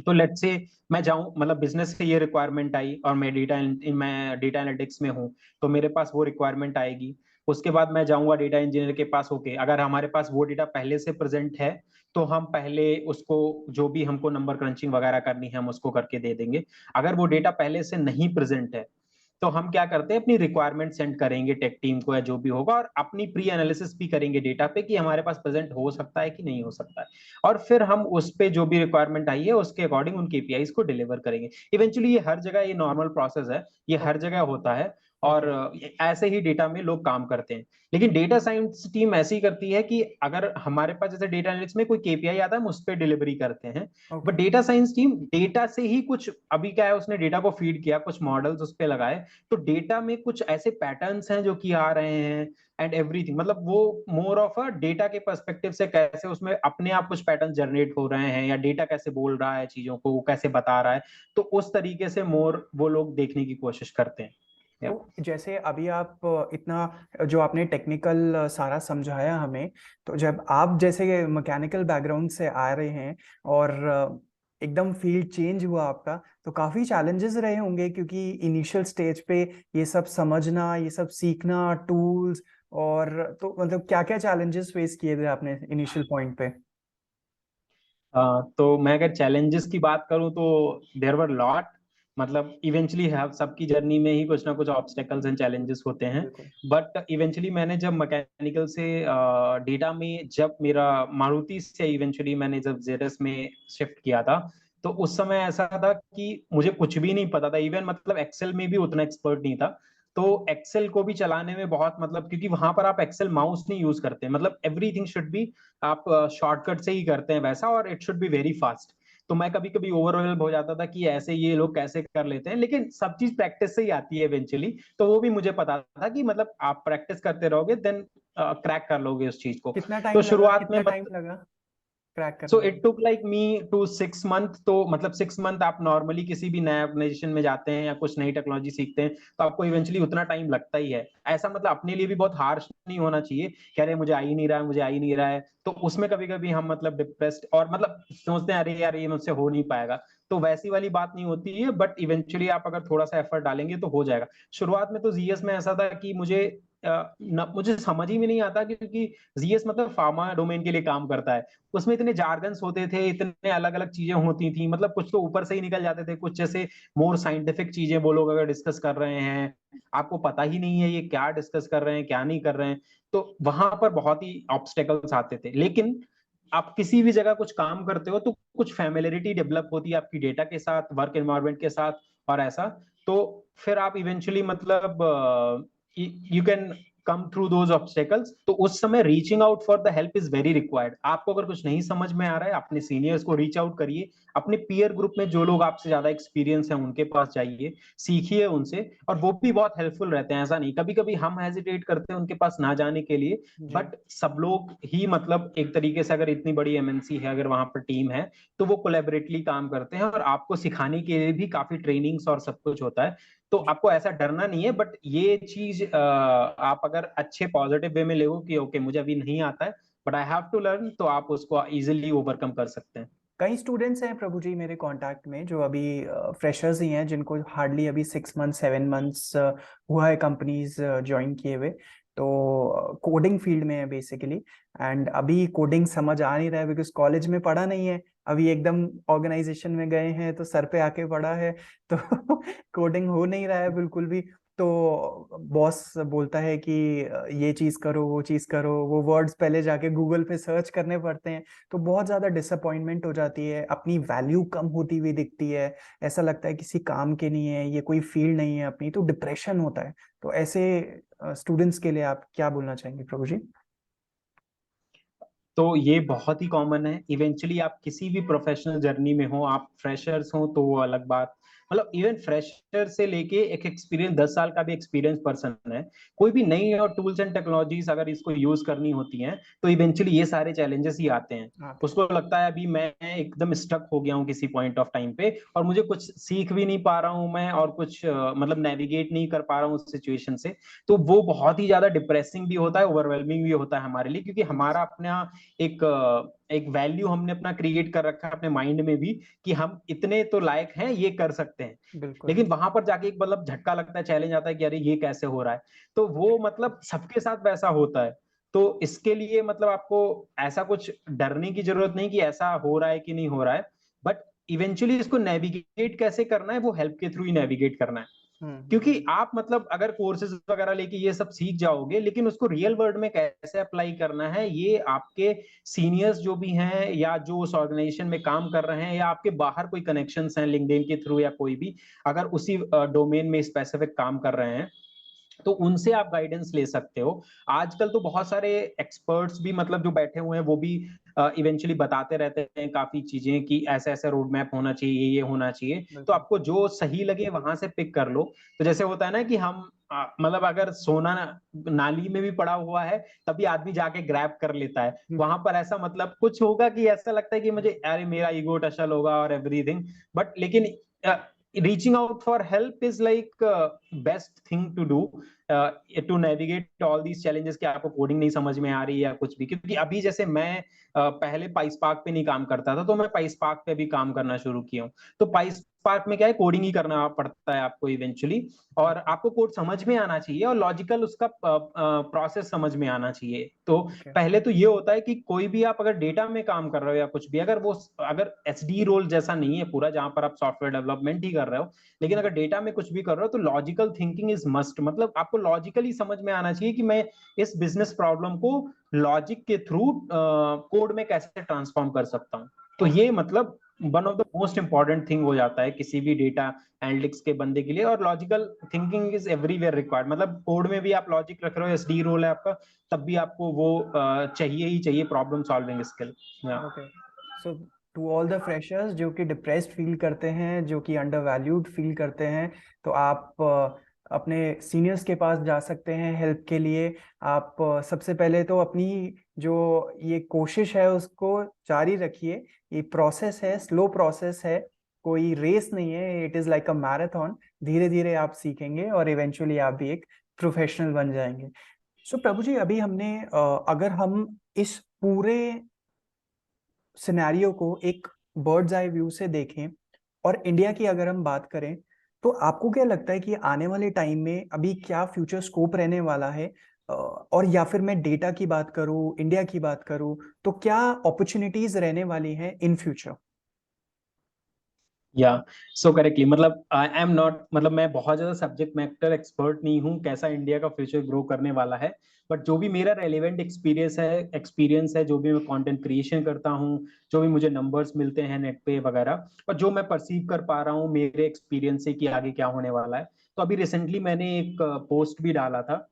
तो लेट्स से मैं जाऊं, मतलब बिजनेस से ये रिक्वायरमेंट आई और मैं डेटा एनालिटिक्स में हूं, तो मेरे पास वो रिक्वायरमेंट आएगी। उसके बाद मैं जाऊंगा डेटा इंजीनियर के पास होके, अगर हमारे पास वो डेटा पहले से प्रेजेंट है, तो हम पहले उसको, जो भी हमको नंबर क्रंचिंग वगैरह करनी है हम उसको करके दे देंगे। अगर वो डेटा पहले से नहीं प्रेजेंट है, तो हम क्या करते हैं, अपनी रिक्वायरमेंट सेंड करेंगे टेक टीम को या जो भी होगा, और अपनी प्री एनालिसिस भी करेंगे डेटा पे कि हमारे पास प्रेजेंट हो सकता है कि नहीं हो सकता है, और फिर हम उस पे जो भी रिक्वायरमेंट आई है उसके अकॉर्डिंग उन केपीआईज को डिलीवर करेंगे। इवेंचुअली ये हर जगह, ये नॉर्मल प्रोसेस है, ये हर ओके। जगह होता है, और ओके। ऐसे ही डेटा में लोग काम करते हैं। लेकिन डेटा साइंस टीम ऐसी करती है कि अगर हमारे पास जैसे डेटा एनालिटिक्स में कोई केपीआई आता है, हम उस पर डिलीवरी करते हैं। But okay. Data science team data से ही कुछ, अभी क्या है, उसने डेटा को फीड किया, कुछ मॉडल्स उस पर लगाए, तो डेटा में कुछ ऐसे पैटर्न्स हैं जो कि आ रहे हैं एंड एवरीथिंग, मतलब वो मोर ऑफ अ डेटा के पर्सपेक्टिव से कैसे उसमें अपने आप कुछ पैटर्न जनरेट हो रहे हैं, या डेटा कैसे बोल रहा है चीजों को, वो कैसे बता रहा है, तो उस तरीके से मोर वो लोग देखने की कोशिश करते हैं। तो जैसे अभी आप इतना जो आपने टेक्निकल सारा समझाया हमें, तो जब आप जैसे मैकेनिकल बैकग्राउंड से आ रहे हैं और एकदम फील्ड चेंज हुआ आपका, तो काफी चैलेंजेस रहे होंगे, क्योंकि इनिशियल स्टेज पे ये सब समझना, ये सब सीखना, टूल्स, और तो मतलब क्या क्या चैलेंजेस फेस किए थे आपने इनिशियल पॉइंट पे? तो मैं अगर चैलेंजेस की बात करूं तो देयर वर लॉट, मतलब इवेंचुअली सबकी जर्नी में ही कुछ ना कुछ ऑब्स्टेकल्स एंड चैलेंजेस होते हैं। बिल्कुल। बट इवेंचुअली मैंने जब मैकेनिकल से डेटा में, जब मेरा मारुति से इवेंचुअली मैंने जब जेडएस में शिफ्ट किया था, तो उस समय ऐसा था कि मुझे कुछ भी नहीं पता था, इवन मतलब एक्सेल में भी उतना एक्सपर्ट नहीं था। तो एक्सेल को भी चलाने में बहुत, मतलब क्योंकि वहां पर आप एक्सेल माउस नहीं यूज करते, मतलब एवरीथिंग शुड बी, आप शॉर्टकट से ही करते हैं वैसा, और it should be very fast. तो मैं कभी कभी ओवरवेल्म हो जाता था कि ऐसे ये लोग कैसे कर लेते हैं, लेकिन सब चीज प्रैक्टिस से ही आती है इवेंचुअली। तो वो भी मुझे पता था कि मतलब आप प्रैक्टिस करते रहोगे देन क्रैक कर लोगे उस चीज को। कितना तो टाइम लगा, शुरुआत में कितना टाइम लगा क्रैक सो करने में? It took like me to 6 month. तो मतलब 6 मंथ आप नॉर्मली किसी भी नए ऑर्गेनाइजेशन में जाते हैं या कुछ नई टेक्नोलॉजी सीखते हैं, तो आपको इवेंचुअली उतना टाइम लगता ही है। ऐसा मतलब अपने लिए भी बहुत हार्श नहीं होना चाहिए, कह रहे मुझे आ ही नहीं रहा है, मुझे आ ही नहीं रहा है, तो उसमें कभी कभी हम मतलब डिप्रेस्ड और मतलब सोचते हैं अरे यार ये मुझसे हो नहीं पाएगा। तो वैसी वाली बात नहीं होती है, बट इवेंचुअली आप अगर थोड़ा सा एफर्ट डालेंगे तो हो जाएगा। शुरुआत में तो जीएस में ऐसा था कि मुझे समझ ही में नहीं आता, क्योंकि जीएस मतलब फार्मा डोमेन के लिए काम करता है। उसमें इतने जार्गन्स होते थे, इतने अलग अलग चीजें होती थी, मतलब कुछ तो ऊपर से ही निकल जाते थे, कुछ जैसे मोर साइंटिफिक चीजें वो लोग अगर डिस्कस कर रहे हैं, आपको पता ही नहीं है ये क्या डिस्कस कर रहे हैं क्या नहीं कर रहे हैं। तो वहां पर बहुत ही ऑब्स्टेकल्स आते थे। लेकिन आप किसी भी जगह कुछ काम करते हो तो कुछ फैमिलियरिटी डेवलप होती है आपकी डेटा के साथ, वर्क एनवायरनमेंट के साथ, और ऐसा। तो फिर आप इवेंचुअली मतलब you can come through those obstacles. तो उस समय reaching out for the help is very required. आपको अगर कुछ नहीं समझ में आ रहा है, अपने सीनियर्स को रीच आउट करिए, अपने पीयर ग्रुप में जो लोग आपसे ज्यादा एक्सपीरियंस है उनके पास जाइए, सीखिए उनसे, और वो भी बहुत हेल्पफुल रहते हैं। ऐसा नहीं, कभी कभी हम हेजिटेट करते हैं उनके पास ना जाने के लिए, जी। बट सब लोग ही मतलब एक तरीके से, अगर इतनी बड़ी एमएनसी है, अगर वहां पर टीम है, तो वो कोलेबरेटली काम करते हैं, और आपको सिखाने के लिए भी काफी ट्रेनिंग्स और सब कुछ होता है। तो जी। आपको ऐसा डरना नहीं है, बट ये चीज आप अगर अच्छे पॉजिटिव वे में ले कि ओके मुझे अभी नहीं आता है but I have to learn, तो आप उसको इजिली ओवरकम कर सकते हैं। कई स्टूडेंट्स हैं प्रभु जी मेरे कांटेक्ट में, जो अभी फ्रेशर्स ही हैं, जिनको हार्डली अभी 6 मंथ्स 7 मंथ्स हुआ है कंपनीज ज्वाइन किए हुए। तो कोडिंग फील्ड में है बेसिकली, एंड अभी कोडिंग समझ आ नहीं रहा है बिकॉज कॉलेज में पढ़ा नहीं है। अभी एकदम ऑर्गेनाइजेशन में गए हैं तो सर पे आके पड़ा है, तो कोडिंग हो नहीं रहा है बिल्कुल भी। तो बॉस बोलता है कि ये चीज करो, वो चीज करो, वो वर्ड्स पहले जाके गूगल पे सर्च करने पड़ते हैं। तो बहुत ज्यादा डिसअपॉइंटमेंट हो जाती है, अपनी वैल्यू कम होती हुई दिखती है, ऐसा लगता है किसी काम के नहीं है, ये कोई फील्ड नहीं है अपनी, तो डिप्रेशन होता है। तो ऐसे स्टूडेंट्स के लिए आप क्या बोलना चाहेंगे प्रभु जी? तो ये बहुत ही कॉमन है। इवेंचुअली आप किसी भी प्रोफेशनल जर्नी में हो, आप फ्रेशर्स हो तो वो अलग बात, मतलब इवन फ्रेशर से लेके एक एक्सपीरियंस 10 साल का भी एक्सपीरियंस पर्सन है, कोई भी नई और टूल्स एंड टेक्नोलॉजीज अगर इसको यूज करनी होती हैं, तो इवेंचुअली ये सारे चैलेंजेस ही आते हैं। आते हैं। उसको लगता है अभी मैं एकदम स्टक हो गया हूँ किसी पॉइंट ऑफ टाइम पे, और मुझे कुछ सीख भी नहीं पा रहा हूँ मैं, और कुछ मतलब नेविगेट नहीं कर पा रहा हूँ उस सिचुएशन से। तो वो बहुत ही ज्यादा डिप्रेसिंग भी होता है, ओवरवेलमिंग भी होता है हमारे लिए, क्योंकि हमारा अपना एक एक वैल्यू हमने अपना क्रिएट कर रखा है अपने माइंड में भी, कि हम इतने तो लायक हैं, ये कर सकते हैं। बिल्कुल। लेकिन वहां पर जाके एक मतलब झटका लगता है, चैलेंज आता है कि अरे ये कैसे हो रहा है। तो वो मतलब सबके साथ वैसा होता है। तो इसके लिए मतलब आपको ऐसा कुछ डरने की जरूरत नहीं कि ऐसा हो रहा है कि नहीं हो रहा है, बट इवेंचुअली इसको नेविगेट कैसे करना है, वो हेल्प के थ्रू ही नेविगेट करना है। क्योंकि आप मतलब अगर कोर्सेज वगैरह लेके ये सब सीख जाओगे, लेकिन उसको रियल वर्ल्ड में कैसे अप्लाई करना है, ये आपके सीनियर्स जो भी हैं या जो उस ऑर्गेनाइजेशन में काम कर रहे हैं या आपके बाहर कोई कनेक्शंस हैं लिंक्डइन के थ्रू या कोई भी अगर उसी डोमेन में स्पेसिफिक काम कर रहे हैं, तो उनसे आप गाइडेंस ले सकते हो। आजकल तो बहुत सारे एक्सपर्ट्स भी मतलब जो बैठे हुए हैं वो भी इवेंचुअली बताते रहते हैं काफी चीजें कि ऐसा ऐसा रोड मैप होना चाहिए, ये होना चाहिए। तो बिल्कुल। आपको जो सही लगे वहां से पिक कर लो। तो जैसे होता है ना कि हम मतलब अगर सोना नाली में भी पड़ा हुआ है तभी आदमी जाके ग्रैब कर लेता है, वहां पर ऐसा मतलब कुछ होगा कि ऐसा लगता है कि मुझे अरे मेरा ईगो टचल होगा और एवरीथिंग, बट लेकिन reaching out for help is like best thing to do to navigate all these challenges कि आपको कोडिंग नहीं समझ में आ रही है या कुछ भी। क्योंकि अभी जैसे मैं पहले पाइसपार्क पे नहीं काम करता था, तो मैं पाइसपार्क पे भी काम करना शुरू किया हूँ। तो पाइसपार्क में क्या है, कोडिंग ही करना पड़ता है आपको इवेंचुअली, और आपको कोड समझ में आना चाहिए और लॉजिकल उसका प्रोसेस समझ में आना चाहिए। तो ओके। पहले तो ये होता है कि कोई भी आप अगर डेटा में काम कर रहे हो या कुछ भी, अगर वो अगर एसडी रोल जैसा नहीं है पूरा जहां पर आप सॉफ्टवेयर डेवलपमेंट ही कर रहे हो, लेकिन अगर डेटा में कुछ भी कर रहे हो तो लॉजिकल थिंकिंग इज मस्ट। मतलब आपको लॉजिकली समझ में आना चाहिए कि मैं इस बिजनेस प्रॉब्लम को लॉजिक के थ्रू कोड में कैसे ट्रांसफॉर्म कर सकता हूँ। तो ये मतलब one of the most important thing हो जाता है किसी भी डेटा एनालिटिक्स के बंदे के लिए। और logical thinking is everywhere required. मतलब कोड में भी आप लॉजिक रख रहे हो, एसडी रोल है आपका, तब भी आपको वो चाहिए ही चाहिए, problem solving skill. Okay. So to all the freshers जो कि डिप्रेस्ड फील करते हैं, जो कि अंडर वैल्यूड फील करते हैं, तो आप अपने सीनियर्स के पास जा सकते हैं हेल्प के लिए। आप सबसे पहले तो अपनी जो ये कोशिश है उसको जारी रखिए। ये प्रोसेस है, स्लो प्रोसेस है, कोई रेस नहीं है, it is like a marathon. धीरे धीरे आप सीखेंगे और इवेंचुअली आप भी एक प्रोफेशनल बन जाएंगे। सो प्रभु जी, अभी हमने अगर हम इस पूरे सिनेरियो को एक बर्ड्स आई व्यू से देखें और इंडिया की अगर हम बात करें, तो आपको क्या लगता है कि आने वाले टाइम में अभी क्या फ्यूचर स्कोप रहने वाला है? और या फिर मैं डेटा की बात करूं, इंडिया की बात करूं, तो क्या अपॉर्चुनिटीज रहने वाली हैं इन फ्यूचर? या सो करेक्टली, मतलब आई एम नॉट, मतलब मैं बहुत ज्यादा सब्जेक्ट मैटर एक्सपर्ट नहीं हूँ कैसा इंडिया का फ्यूचर ग्रो करने वाला है। बट जो भी मेरा रेलिवेंट एक्सपीरियंस है, जो भी मैं कंटेंट क्रिएशन करता हूँ, जो भी मुझे नंबर्स मिलते हैं नेट पे वगैरह, और जो मैं परसीव कर पा रहा हूँ मेरे एक्सपीरियंस से कि आगे क्या होने वाला है। तो अभी रिसेंटली मैंने एक पोस्ट भी डाला था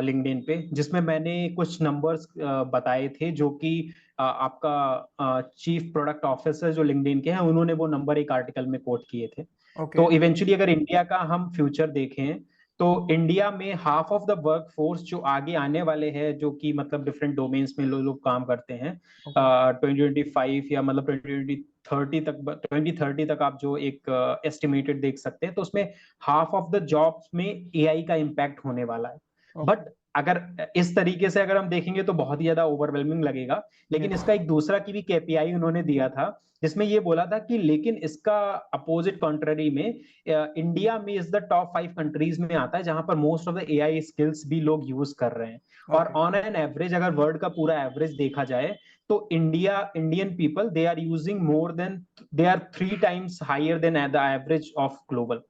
लिंक्डइन पे, जिसमें मैंने कुछ नंबर्स बताए थे जो कि आपका चीफ प्रोडक्ट ऑफिसर जो लिंक्डइन के हैं, उन्होंने वो नंबर एक आर्टिकल में कोट किए थे। ओके। तो इवेंचुअली अगर इंडिया का हम फ्यूचर देखें, तो इंडिया में half of the work force जो आगे आने वाले हैं, जो कि मतलब डिफरेंट डोमेन्स में लोग काम करते हैं, ओके। 2025 या मतलब 2030 तक आप जो एक एस्टिमेटेड देख सकते हैं, तो उसमें हाफ ऑफ द जॉब्स में एआई का इम्पैक्ट होने वाला है। ओके। बट अगर इस तरीके से अगर हम देखेंगे तो बहुत ही ज्यादा ओवरवेलमिंग लगेगा। लेकिन यस। इसका एक दूसरा की भी केपीआई उन्होंने दिया था, जिसमें ये बोला था कि लेकिन इसका अपोजिट कॉन्ट्ररी में इंडिया में इज द टॉप 5 कंट्रीज में आता है जहां पर most of the AI skills भी लोग यूज कर रहे हैं। और ओके। ऑन एन एवरेज अगर वर्ल्ड का पूरा एवरेज देखा जाए, तो Indian people they are using more than, they are 3 times higher than the average of global.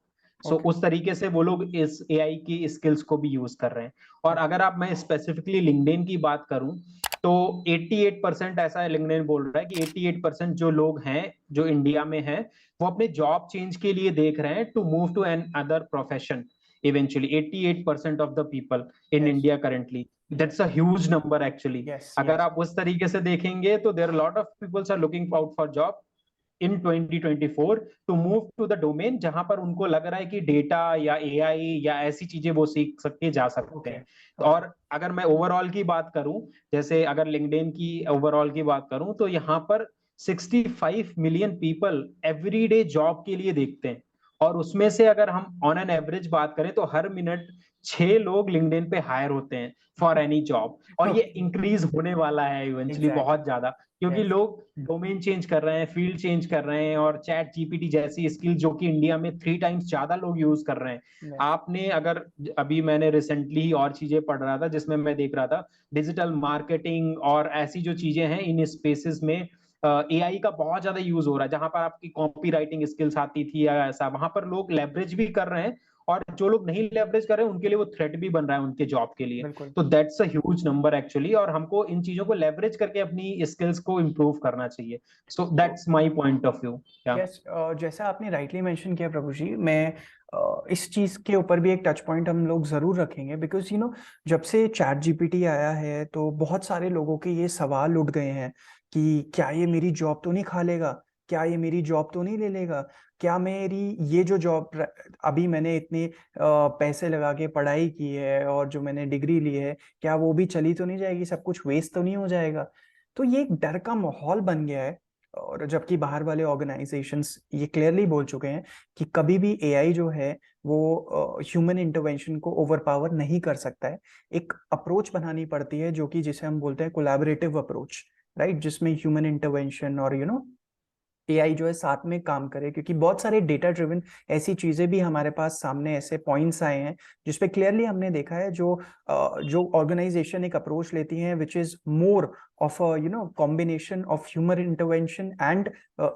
So okay. उस तरीके से वो लोग इस एआई की स्किल्स को भी यूज कर रहे हैं। और अगर आप मैं स्पेसिफिकली लिंक्डइन की बात करूं, तो 88% ऐसा लिंक्डइन बोल रहा है कि 88% जो लोग हैं जो इंडिया में हैं, वो अपने जॉब चेंज के लिए देख रहे हैं to move to another profession. Eventually 88% of the people in yes. India currently, that's a huge number actually. Yes. अगर यस। आप उस तरीके से देखेंगे तो there lot of peoples are looking out for job in 2024 to move to the domain जहां पर उनको लग रहा है कि डेटा या एआई या ऐसी चीजें वो सीख सकते जा सकते ओके। हैं। ओके। और अगर मैं ओवरऑल की बात करूं, जैसे अगर लिंक्डइन की ओवरऑल की बात करूं, तो यहाँ पर 65 मिलियन पीपल एवरीडे जॉब के लिए देखते हैं। और उसमें से अगर हम ऑन एन एवरेज बात करें तो हर मिनट 6 लोग लिंक्डइन पे हायर होते हैं फॉर एनी जॉब। और ये ओके। इंक्रीज होने वाला है इवेंचुअली एग्जैक्टली। बहुत ज्यादा, क्योंकि यस। लोग डोमेन चेंज कर रहे हैं, फील्ड चेंज कर रहे हैं, और चैट जीपीटी जैसी स्किल जो कि इंडिया में 3 टाइम्स ज्यादा लोग यूज कर रहे हैं। यस। आपने अगर, अभी मैंने रिसेंटली ही और चीजें पढ़ रहा था जिसमें मैं देख रहा था डिजिटल मार्केटिंग और ऐसी जो चीजें हैं इन स्पेसेस में एआई का बहुत ज्यादा यूज हो रहा है। जहां पर आपकी कॉपी राइटिंग स्किल्स आती थी या ऐसा, वहां पर लोग लेवरेज भी कर रहे हैं और जो लोग नहीं लेवरेज कर रहे हैं उनके लिए वो थ्रेट भी बन रहा है उनके जॉब के लिए। बिल्कुल। तो that's a huge number actually, और हमको इन चीजों को लेवरेज करके अपनी स्किल्स को इम्प्रूव करना चाहिए। सो तो that's my point of view. Yes, जैसा आपने राइटली मेंशन किया प्रभु जी, मैं इस चीज के ऊपर भी एक टच पॉइंट हम लोग जरूर रखेंगे, बिकॉज जब से चैट जीपीटी आया है तो बहुत सारे लोगों के ये सवाल उठ गए हैं कि क्या ये मेरी जॉब तो नहीं खा लेगा, क्या ये मेरी जॉब तो नहीं ले लेगा, क्या मेरी ये जो जॉब अभी मैंने इतने पैसे लगा के पढ़ाई की है और जो मैंने डिग्री ली है, क्या वो भी चली तो नहीं जाएगी, सब कुछ वेस्ट तो नहीं हो जाएगा। तो ये एक डर का माहौल बन गया है। और जबकि बाहर वाले ऑर्गेनाइजेशंस ये क्लियरली बोल चुके हैं कि कभी भी एआई जो है वो ह्यूमन इंटरवेंशन को ओवरपावर नहीं कर सकता है। एक अप्रोच बनानी पड़ती है जो कि जिसे हम बोलते हैं कोलैबोरेटिव अप्रोच, राइट, जिसमें ह्यूमन इंटरवेंशन और एआई जो है साथ में काम करे, क्योंकि बहुत सारे डेटा ड्रिवन ऐसी चीजें भी हमारे पास सामने ऐसे पॉइंट्स आए हैं जिसपे क्लियरली हमने देखा है जो ऑर्गेनाइजेशन एक अप्रोच लेती हैं which is more of combination of human intervention and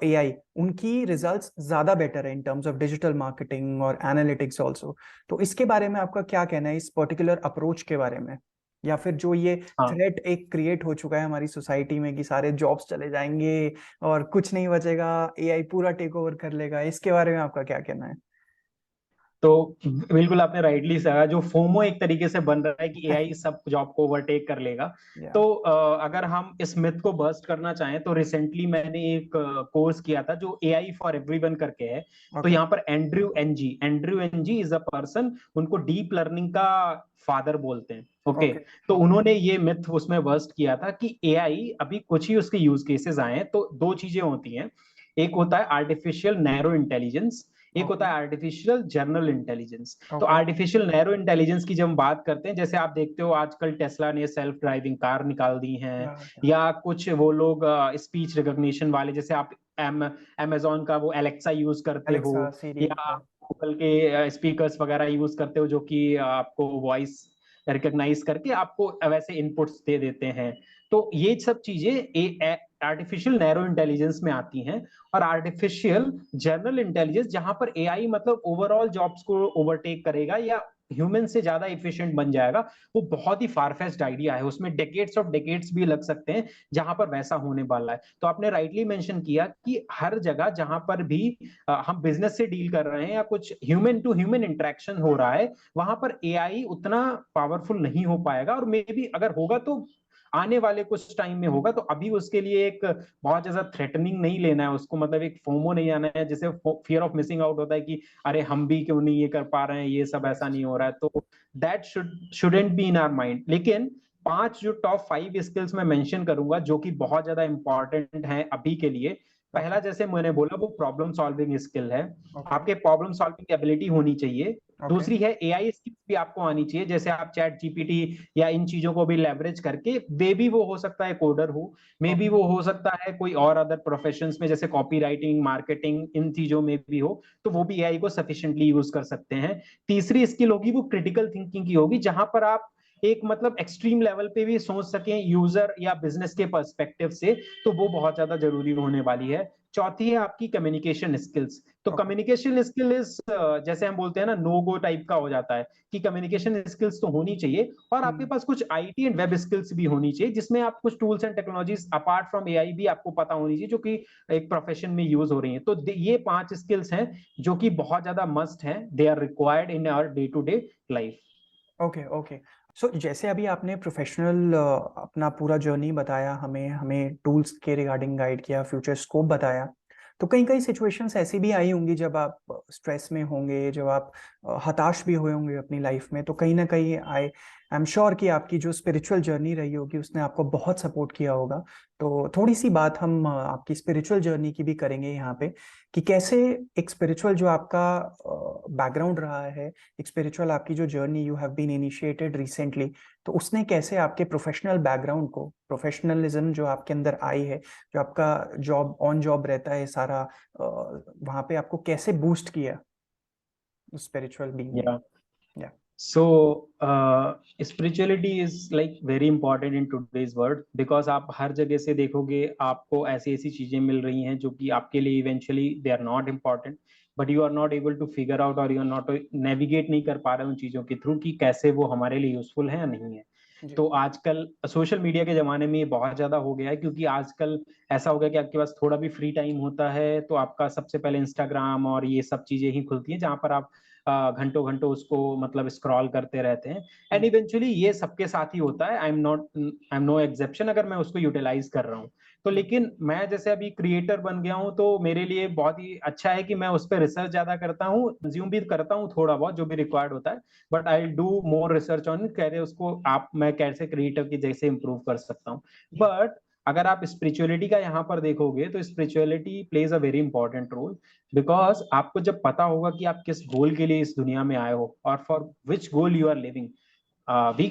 AI, उनकी रिजल्ट्स ज्यादा बेटर है in terms of digital marketing और एनालिटिक्स ऑल्सो। तो इसके बारे में आपका क्या कहना है, इस पर्टिकुलर अप्रोच के बारे में? या फिर जो ये हाँ, थ्रेट एक क्रिएट हो चुका है हमारी सोसाइटी में कि सारे जॉब्स चले जाएंगे और कुछ नहीं बचेगा, एआई पूरा टेक ओवर कर लेगा, इसके बारे में आपका क्या कहना है? तो बिल्कुल आपने राइटली कहा, जो फोमो एक तरीके से बन रहा है कि एआई सब जॉब को ओवरटेक कर लेगा। या तो अगर हम इस मिथ को बस्ट करना चाहें तो रिसेंटली मैंने एक कोर्स किया था जो एआई फॉर एवरीवन करके है। तो ओके। यहाँ पर Andrew Ng is a person, उनको डीप लर्निंग का फादर बोलते हैं। ओके। ओके। तो ओके। उन्होंने ये मिथ उसमें बस्ट किया था कि एआई अभी कुछ ही उसके यूज केसेस आए हैं। तो दो चीजें होती हैं, एक होता है आर्टिफिशियल नैरो इंटेलिजेंस, एक होता ओके। है आर्टिफिशियल जनरल इंटेलिजेंस। तो ओके। आर्टिफिशियल नैरो इंटेलिजेंस की जब हम बात करते हैं, जैसे आप देखते हो आजकल टेस्ला ने सेल्फ ड्राइविंग कार निकाल दी हैं, या या कुछ वो लोग स्पीच रिकॉग्निशन वाले, जैसे आप अमेजोन का वो एलेक्सा यूज करते हो, एलेक्सा, सीरी। या आप गूगल के स्पीकर्स वगैरह यूज करते हो जो कि आपको वॉइस रिकॉग्नाइज करके आपको वैसे इनपुट्स दे देते हैं। तो ये सब चीजें आर्टिफिशियल नैरो इंटेलिजेंस में आती हैं। और आर्टिफिशियल जनरल इंटेलिजेंस, जहां पर एआई मतलब ओवरऑल जॉब्स को ओवरटेक करेगा या ह्यूमन से ज्यादा इफिशिएंट बन जाएगा, वो बहुत ही फारफेच्ड आइडिया है, उसमें डेकेड्स ऑफ डेकेड्स भी लग सकते हैं जहां पर वैसा होने वाला है। तो आपने राइटली मेंशन किया कि हर जगह जहां पर भी हम बिजनेस से डील कर रहे हैं या कुछ ह्यूमन टू ह्यूमन इंटरेक्शन हो रहा है, वहां पर एआई उतना पावरफुल नहीं हो पाएगा, और मे बी अगर होगा तो आने वाले कुछ टाइम में होगा। तो अभी उसके लिए एक बहुत ज्यादा थ्रेटनिंग नहीं लेना है उसको, मतलब एक फोमो नहीं आना है, जैसे फियर ऑफ मिसिंग आउट होता है कि अरे हम भी क्यों नहीं ये कर पा रहे हैं, ये सब ऐसा यस। नहीं हो रहा है। तो that shouldn't be in our mind. लेकिन 5 जो टॉप 5 स्किल्स मैं मेंशन करूंगा जो कि बहुत ज्यादा इंपॉर्टेंट है अभी के लिए। ओके। पहला, जैसे मैंने बोला, वो प्रॉब्लम सॉल्विंग स्किल है, ओके। आपके प्रॉब्लम सॉल्विंग एबिलिटी होनी चाहिए। ओके। दूसरी है एआई स्किल्स भी आपको आनी चाहिए, जैसे आप चैट जीपीटी या इन चीजों को भी लेवरेज करके, मे बी वो हो सकता है कोडर हो, मे बी ओके। वो हो सकता है कोई और अदर प्रोफेशंस में जैसे कॉपी राइटिंग, मार्केटिंग, इन चीजों में भी हो, तो वो भी एआई को सफिशिएंटली यूज कर सकते हैं। तीसरी स्किल होगी वो क्रिटिकल थिंकिंग की होगी, जहां पर आप एक मतलब एक्सट्रीम लेवल पे भी सोच सकें यूजर या बिजनेस के पर्सपेक्टिव से, तो वो बहुत ज्यादा जरूरी होने वाली है। चौथी है आपकी कम्युनिकेशन स्किल्स। तो ओके। कम्युनिकेशन स्किल इज, जैसे हम बोलते हैं ना, नो गो टाइप का हो जाता है कि कम्युनिकेशन स्किल्स तो होनी चाहिए, और आपके पास कुछ आईटी एंड वेब स्किल्स भी होनी चाहिए, जिसमें आप कुछ tools and technologies apart from AI भी आपको पता होनी चाहिए जो कि एक प्रोफेशन में यूज हो रही है। तो ये 5 स्किल्स हैं जो कि बहुत ज्यादा मस्ट हैं, they are required in our day to day life. Okay. Okay. So जैसे अभी आपने प्रोफेशनल अपना पूरा जर्नी बताया, हमें हमें टूल्स के रिगार्डिंग गाइड किया, फ्यूचर स्कोप बताया, तो कई कई सिचुएशंस ऐसी भी आई होंगी जब आप स्ट्रेस में होंगे, जब आप हताश भी हुए होंगे अपनी लाइफ में, तो कहीं ना कहीं आई एम श्योर कि आपकी जो स्पिरिचुअल जर्नी रही होगी उसने आपको बहुत सपोर्ट किया होगा। तो थोड़ी सी बात हम आपकी स्पिरिचुअल जर्नी की भी करेंगे यहाँ पे, कि कैसे एक स्पिरिचुअल जो आपका बैकग्राउंड रहा है, एक स्पिरिचुअल आपकी जो journey you have been initiated recently, तो उसने कैसे आपके प्रोफेशनल बैकग्राउंड को, प्रोफेशनलिज्म जो आपके अंदर आई है, जो आपका जॉब ऑन जॉब रहता है सारा, वहां पे आपको कैसे बूस्ट किया स्पिरिचुअल बीइंग ने? Yeah yeah so spirituality is like very important in today's world, because आप हर जगह से देखोगे आपको ऐसी ऐसी चीजें मिल रही हैं जो कि आपके लिए eventually they are not important. But you are not able to figure out और यू आर नॉट नेविगेट नहीं कर पा रहे उन चीजों के थ्रू कि कैसे वो हमारे लिए यूजफुल है या नहीं है। जी तो आजकल सोशल मीडिया के जमाने में ये बहुत ज्यादा हो गया है, क्योंकि आजकल ऐसा हो गया कि आपके पास थोड़ा भी फ्री टाइम होता है तो आपका सबसे पहले इंस्टाग्राम और ये सब चीजें ही खुलती हैं, जहां पर आप घंटों घंटों उसको मतलब स्क्रॉल करते रहते हैं। एंड इवेंचुअली ये सबके साथ ही होता है, आई एम नो एक्सेप्शन अगर मैं उसको यूटिलाइज कर रहा हूँ तो। लेकिन मैं जैसे अभी क्रिएटर बन गया हूँ तो मेरे लिए बहुत ही अच्छा है कि मैं उस पर रिसर्च ज्यादा करता हूँ, कंज्यूम भी करता हूँ थोड़ा बहुत जो भी रिक्वायर्ड होता है, but I do more research on it, कैसे उसको आप मैं कैसे क्रिएटर की जैसे इंप्रूव कर सकता हूँ। बट अगर आप स्पिरिचुअलिटी का यहाँ पर देखोगे तो spirituality plays a very important role, because आपको जब पता होगा कि आप किस गोल के लिए इस दुनिया में आए हो और for which goal you are living. We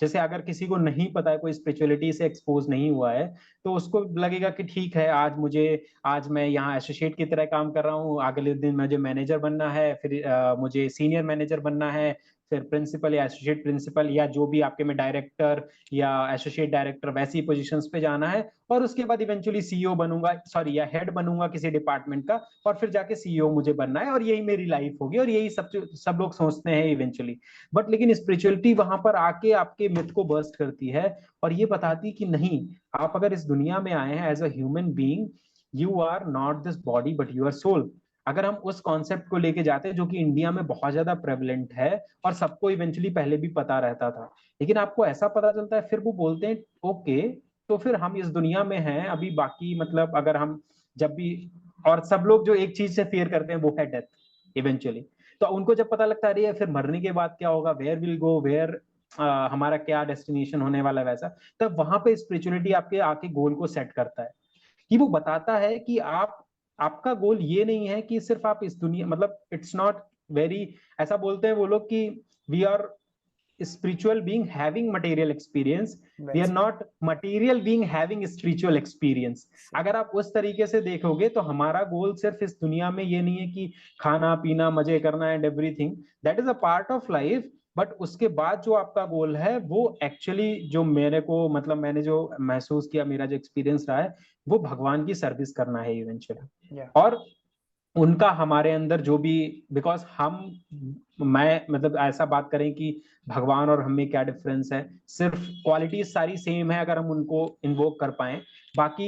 जैसे अगर किसी को नहीं पता है, कोई स्पिरिचुअलिटी से एक्सपोज नहीं हुआ है, तो उसको लगेगा कि ठीक है आज मैं यहाँ एसोसिएट की तरह काम कर रहा हूँ, अगले दिन मुझे मैनेजर बनना है, फिर मुझे सीनियर मैनेजर बनना है, फिर प्रिंसिपल या एसोसिएट प्रिंसिपल या जो भी आपके में डायरेक्टर या एसोसिएट डायरेक्टर वैसी पोजीशंस पे जाना है, और उसके बाद इवेंचुअली सीईओ बनूंगा, सॉरी या हेड बनूंगा किसी डिपार्टमेंट का, और फिर जाके सीईओ मुझे बनना है और यही मेरी लाइफ होगी, और यही सब लोग सोचते हैं इवेंचुअली। बट लेकिन स्पिरिचुअलिटी वहां पर आके आपके मिथ को बर्स्ट करती है और ये बताती कि नहीं, आप अगर इस दुनिया में आए हैं as a human being, you are not this body but you are soul. अगर हम उस कॉन्सेप्ट को लेके जाते हैं जो कि इंडिया में बहुत ज्यादा प्रेवलेंट है और सबको इवेंचुअली पहले भी पता रहता था, लेकिन आपको ऐसा पता चलता है फिर वो बोलते हैं ओके, तो फिर हम इस दुनिया में हैं अभी, बाकी मतलब अगर हम जब भी, और सब लोग जो एक चीज से फेयर करते हैं वो है डेथ इवेंचुअली। तो उनको जब पता लगता है फिर मरने के बाद क्या होगा, वेयर विल गो वेयर, हमारा क्या डेस्टिनेशन होने वाला है वैसा, तब वहां पे स्पिरिचुअलिटी आपके आके गोल को सेट करता है, कि वो बताता है कि आपका गोल ये नहीं है कि सिर्फ आप इस दुनिया, मतलब इट्स नॉट वेरी, ऐसा बोलते हैं वो लोग कि we are spiritual being having material experience, we are not material being having spiritual experience। अगर आप उस तरीके से देखोगे तो हमारा गोल सिर्फ इस दुनिया में ये नहीं है कि खाना पीना मजे करना and everything, that is a part of life, but उसके बाद जो आपका गोल है वो एक्चुअली जो मेरे को मतलब मैंने जो महसूस किया, मेरा जो एक्सपीरियंस रहा है, वो भगवान की सर्विस करना है इवेंचुअली। और उनका हमारे अंदर जो भी, बिकॉज मैं मतलब ऐसा बात करें कि भगवान और हमें क्या डिफरेंस है, सिर्फ क्वालिटी सारी सेम है अगर हम उनको इन्वोक कर पाए, बाकी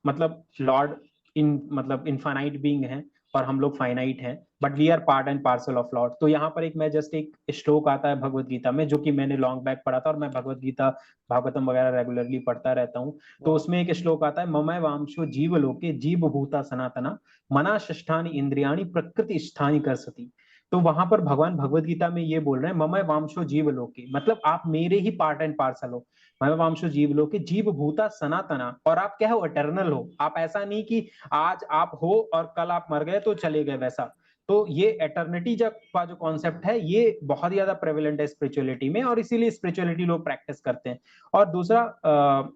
मतलब लॉर्ड मतलब इनफाइनाइट बीइंग है और हम लोग फाइनाइट हैं, but we are part and parcel of Lord. तो यहाँ पर मैं जस्ट एक श्लोक आता है भगवत गीता में जो कि मैंने लॉन्ग बैक पढ़ा था, और मैं भगवत गीता भागवतम वगैरह रेगुलरली पढ़ता रहता हूँ। तो उसमें एक श्लोक आता है, ममय वांशो जीव लोके जीव भूता सनातना मना षष्ठानि इंद्रियाणि प्रकृति स्थानी कर सती। तो वहां पर भगवान भगवत गीता में ये बोल रहे हैं, ममय वांशो जीव लोके, मतलब आप मेरे ही पार्ट एंड पार्सल हो, ममय वांशो जीव लोके जीव भूता सनातना, और आप क्या हो, एटर्नल हो। आप ऐसा नहीं कि आज आप हो और कल आप मर गए तो चले गए वैसा। तो ये एटर्निटी का जो कॉन्सेप्ट है ये बहुत ही ज्यादा प्रेवलेंट है स्पिरिचुअलिटी में, और इसीलिए स्पिरिचुअलिटी लोग प्रैक्टिस करते हैं। और दूसरा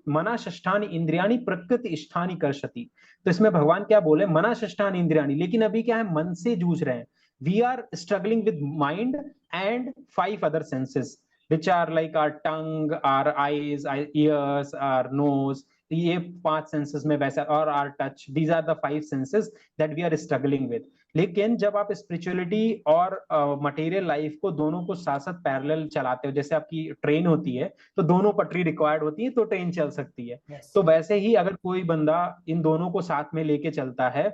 मना षष्ठानि इंद्रियाणि प्रकृति स्थानी कर्षति। तो इसमें भगवान क्या बोले, मना षष्ठानि इंद्रियाणि, लेकिन अभी क्या है, मन से जूझ रहे हैं। We are struggling with mind and 5 other senses which are like our tongue, our eyes, our ears, our nose, ये 5 सेंसेस में वैसा, और our touch, these are the 5 senses that we are struggling with। लेकिन जब आप स्पिरिचुअलिटी और मटेरियल लाइफ को दोनों को साथ साथ पैरेलल चलाते हो, जैसे आपकी ट्रेन होती है तो दोनों पटरी रिक्वायर्ड होती है तो ट्रेन चल सकती है, तो वैसे ही अगर कोई बंदा इन दोनों को साथ में लेके चलता है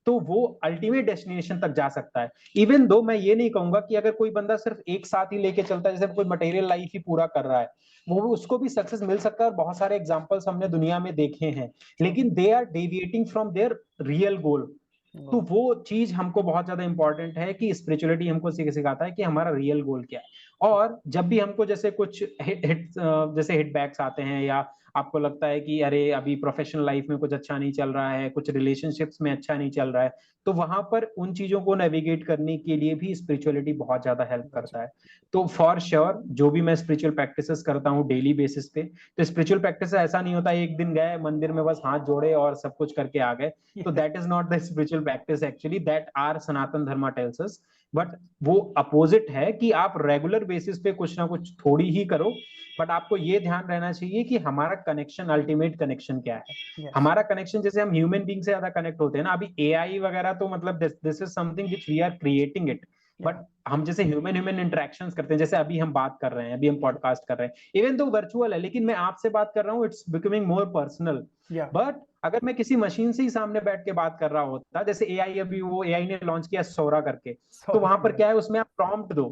तो वो अल्टीमेट डेस्टिनेशन तक जा सकता है। इवन दो मैं ये नहीं कहूंगा कि अगर कोई बंदा सिर्फ एक साथ ही लेके चलता है, जैसे कोई मटेरियल लाइफ ही पूरा कर रहा है, वो उसको भी सक्सेस मिल सकता है, और बहुत सारे एग्जांपल्स हमने दुनिया में देखे हैं, लेकिन they are deviating from their real goal. तो वो चीज हमको बहुत ज्यादा इंपॉर्टेंट है कि स्पिरिचुअलिटी हमको सिखाता है कि हमारा रियल गोल क्या है। और जब भी हमको जैसे कुछ जैसे हिटबैक्स आते हैं, या आपको लगता है कि अरे अभी प्रोफेशनल लाइफ में कुछ अच्छा नहीं चल रहा है, कुछ रिलेशनशिप्स में अच्छा नहीं चल रहा है, तो वहां पर उन चीजों को नेविगेट करने के लिए भी स्पिरिचुअलिटी बहुत ज्यादा हेल्प करता है। तो फॉर श्योर जो भी मैं स्पिरिचुअल प्रैक्टिसेस करता हूँ डेली बेसिस पे, तो स्पिरिचुअल प्रैक्टिस ऐसा नहीं होता एक दिन गए मंदिर में बस हाथ जोड़े और सब कुछ करके आ गए, तो that is not the spiritual practice actually that are Sanatan Dharma tells us. But वो अपोजिट है कि आप रेगुलर बेसिस पे कुछ ना कुछ थोड़ी ही करो, बट आपको ये ध्यान रहना चाहिए कि हमारा कनेक्शन, अल्टीमेट कनेक्शन क्या है। यस हमारा कनेक्शन, जैसे हम ह्यूमन बीइंग से ज्यादा कनेक्ट होते हैं ना, अभी एआई वगैरह तो मतलब this is something which we are creating it, या बट हम जैसे ह्यूमन ह्यूमन इंटरेक्शंस करते हैं, जैसे अभी हम बात कर रहे हैं, अभी हम पॉडकास्ट कर रहे हैं, इवन तो वर्चुअल है लेकिन मैं आपसे बात कर रहा हूँ, इट्स बिकमिंग मोर पर्सनल। या बट अगर मैं किसी मशीन से ही सामने बैठ के बात कर रहा होता, जैसे एआई, अभी वो एआई ने लॉन्च किया सोरा करके, तो वहां पर सॉरी क्या है, उसमें आप प्रॉम्प्ट दो,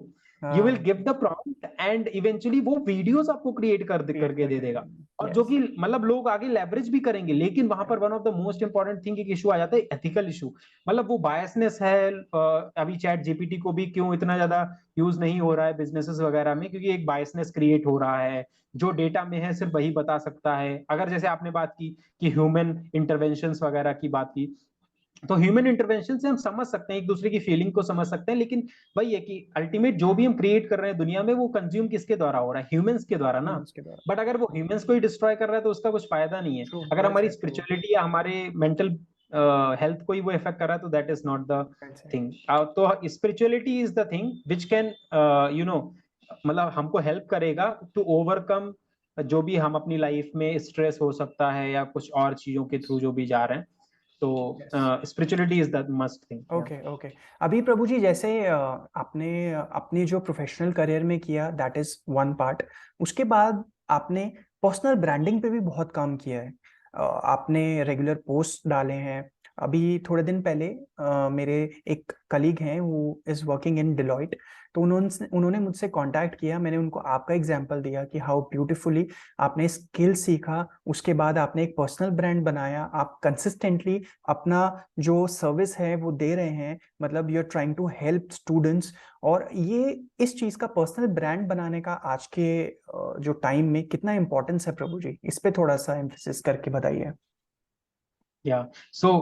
यू विल हाँ give the prompt and eventually वो वीडियोस आपको क्रिएट क्रिएट करके कर दे देगा, देंगे और जो यस कि मतलब लोग आगे लेवरेज भी करेंगे। लेकिन वहां पर one of the most important thing एक इशू आ जाता है, एथिकल इशू, मतलब वो बायसनेस है। अभी चैट जीपीटी को भी क्यों इतना ज्यादा यूज नहीं हो रहा है बिजनेसेस वगैरह में, क्योंकि एक बायसनेस क्रिएट हो रहा है, जो डेटा में है सिर्फ वही बता सकता है। अगर जैसे आपने बात की कि ह्यूमन इंटरवेंशंस वगैरह की बात की, तो ह्यूमन इंटरवेंशन से हम समझ सकते हैं, एक दूसरे की फीलिंग को समझ सकते हैं, लेकिन वही है कि अल्टीमेट जो भी हम क्रिएट कर रहे हैं दुनिया में, वो कंज्यूम किसके द्वारा हो रहा है, ह्यूमंस के द्वारा ना। ह्यूमंस के द्वारा बट अगर वो ह्यूमंस को ही डिस्ट्रॉय कर रहा है तो उसका कुछ फायदा नहीं है। ट्रू अगर वेल हमारी सेड प्रभु स्पिरिचुअलिटी या हमारे मेंटल हेल्थ को ही वो इफेक्ट कर रहा है, तो that is not the well said thing. तो spirituality is the thing which can you know मतलब हमको हेल्प करेगा टू ओवरकम जो भी हम अपनी लाइफ में स्ट्रेस हो सकता है या कुछ और चीजों के थ्रू जो भी जा रहे हैं। तो yes spirituality is the must thing. Okay okay अभी प्रभु जी जैसे आपने अपने जो प्रोफेशनल करियर में किया दैट इज वन पार्ट उसके बाद आपने पर्सनल ब्रांडिंग पे भी बहुत काम किया है आपने रेगुलर पोस्ट डाले हैं अभी थोड़े दिन पहले मेरे एक कलीग हैं वो इज वर्किंग इन डिलॉयट तो उन्होंने उन्होंने मुझसे कांटेक्ट किया मैंने उनको आपका एग्जांपल दिया कि हाउ ब्यूटीफुली आपने स्किल सीखा उसके बाद आपने एक पर्सनल ब्रांड बनाया आप कंसिस्टेंटली अपना जो सर्विस है वो दे रहे हैं मतलब you are trying to help students और ये इस चीज का पर्सनल ब्रांड बनाने का आज के जो टाइम में कितना इंपॉर्टेंस है प्रभु जी इस पे थोड़ा सा एम्फेसिस करके बताइए yeah so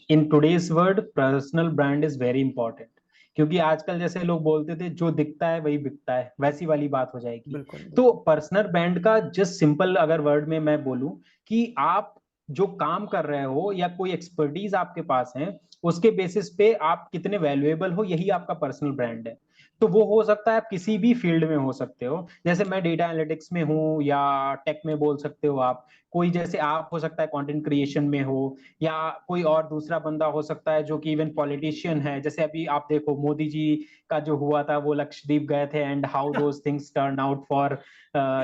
in today's world personal brand is very important, क्योंकि आजकल जैसे लोग बोलते थे जो दिखता है वही बिकता है, वैसी वाली बात हो जाएगी। बिल्कुल तो बिल्कुल पर्सनल ब्रांड का जस्ट सिंपल अगर वर्ड में मैं बोलूं कि आप जो काम कर रहे हो या कोई एक्सपर्टीज आपके पास है, उसके बेसिस पे आप कितने वैल्यूएबल हो, यही आपका पर्सनल ब्रांड है। तो वो हो सकता है आप किसी भी फील्ड में हो सकते हो, जैसे मैं डेटा एनालिटिक्स में हूँ या टेक में बोल सकते हो आप, कोई जैसे आप हो सकता है कंटेंट क्रिएशन में हो, या कोई और दूसरा बंदा हो सकता है जो कि इवन पॉलिटिशियन है। जैसे अभी आप देखो मोदी जी का जो हुआ था, वो लक्षद्वीप गए थे and how those things turn out for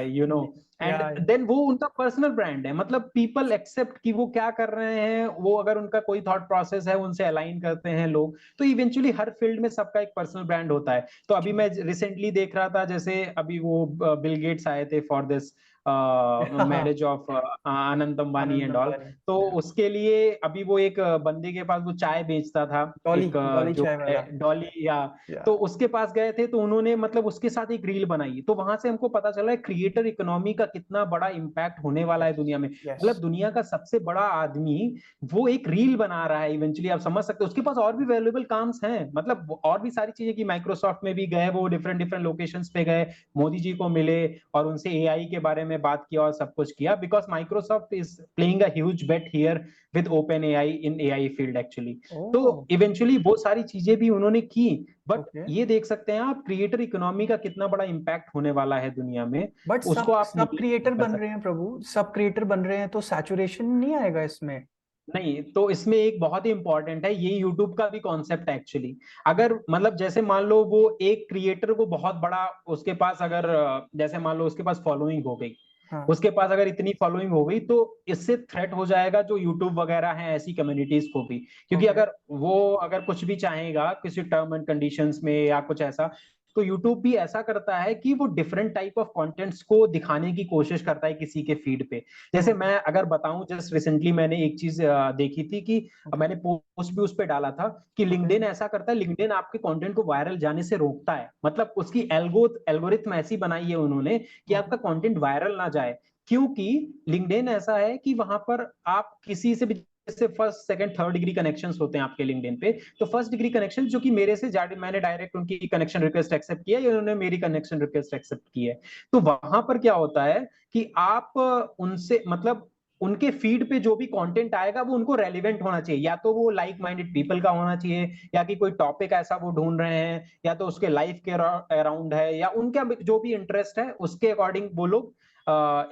you know, and या देन वो उनका पर्सनल ब्रांड है, मतलब पीपल एक्सेप्ट कि वो क्या कर रहे हैं, वो अगर उनका कोई थॉट प्रोसेस है उनसे अलाइन करते हैं लोग, तो इवेंचुअली हर फील्ड में सबका एक पर्सनल ब्रांड होता है। तो अभी मैं रिसेंटली देख रहा था, जैसे अभी वो बिल गेट्स आए थे for this marriage of Anant Ambani Anand and all. Ambani तो उसके लिए अभी वो एक बंदे के पास वो चाय बेचता था, डॉली एक डॉली जो चाय है वाला डॉली, या या तो उसके पास गए थे, तो उन्होंने मतलब उसके साथ एक रील बनाई, तो वहां से हमको पता चला है क्रिएटर इकोनॉमी का कितना बड़ा इंपैक्ट होने वाला है यस दुनिया में। यस मतलब दुनिया का सबसे बड़ा आदमी वो एक रील बना रहा है, इवेंचुअली आप समझ सकते हो उसके पास और भी वैल्यूएबल काम्स हैं, मतलब और भी सारी चीजें, कि माइक्रोसॉफ्ट में भी गए, वो डिफरेंट डिफरेंट लोकेशंस पे गए, मोदी जी को मिले और उनसे एआई के बारे में बात किया और सब कुछ किया, because Microsoft is playing a huge bet here with Open AI in AI field actually. तो ओह इवेंचुअली वो सारी चीजें भी उन्होंने की, बट ओके ये देख सकते हैं आप क्रिएटर इकोनॉमी का कितना बड़ा इंपैक्ट होने वाला है दुनिया में, बट उसको सब आप सब निगलेक्ट नहीं क्रिएटर कर बन रहे सकते। हैं प्रभु सब क्रिएटर बन रहे हैं तो सैचुरेशन नहीं आएगा इसमें नहीं, तो इसमें एक बहुत ही इंपॉर्टेंट है, ये यूट्यूब का भी कॉन्सेप्ट है एक्चुअली। अगर मतलब जैसे मान लो वो एक क्रिएटर को बहुत बड़ा, उसके पास अगर जैसे मान लो उसके पास फॉलोइंग हो गई, हाँ उसके पास अगर इतनी फॉलोइंग हो गई, तो इससे थ्रेट हो जाएगा जो यूट्यूब वगैरह है ऐसी कम्युनिटीज को भी, क्योंकि ओके अगर वो अगर कुछ भी चाहेगा किसी टर्म एंड कंडीशंस में या कुछ ऐसा, तो यूट्यूब भी ऐसा करता है कि वो डिफरेंट टाइप ऑफ कंटेंट्स को दिखाने की कोशिश करता है किसी के फीड पे। जैसे ओके मैं अगर बताऊं, जस्ट रिसेंटली मैंने एक चीज देखी थी कि ओके मैंने पोस्ट भी उस पर डाला था कि ओके लिंक्डइन ऐसा करता है, लिंक्डइन आपके कंटेंट को वायरल जाने से रोकता है, मतलब उसकी एल्गोरिथम ऐसी बनाई है उन्होंने कि ओके आपका कंटेंट वायरल ना जाए, क्योंकि लिंक्डइन ऐसा है कि वहां पर आप किसी से भी, जैसे first second third degree connections होते हैं आपके लिंक्डइन पे, तो फर्स्ट डिग्री कनेक्शन जो कि मेरे से मैंने डायरेक्ट उनकी कनेक्शन रिक्वेस्ट एक्सेप्ट किया या उन्होंने मेरी कनेक्शन रिक्वेस्ट एक्सेप्ट की है, तो वहां पर क्या होता है कि आप उनसे मतलब उनके फीड पे जो भी कंटेंट आएगा वो उनको रेलिवेंट होना चाहिए, या तो वो लाइक माइंडेड पीपल का होना चाहिए, या कि कोई टॉपिक ऐसा वो ढूंढ रहे हैं, या तो उसके लाइफ के अराउंड है, या उनका जो भी इंटरेस्ट है उसके अकॉर्डिंग वो लोग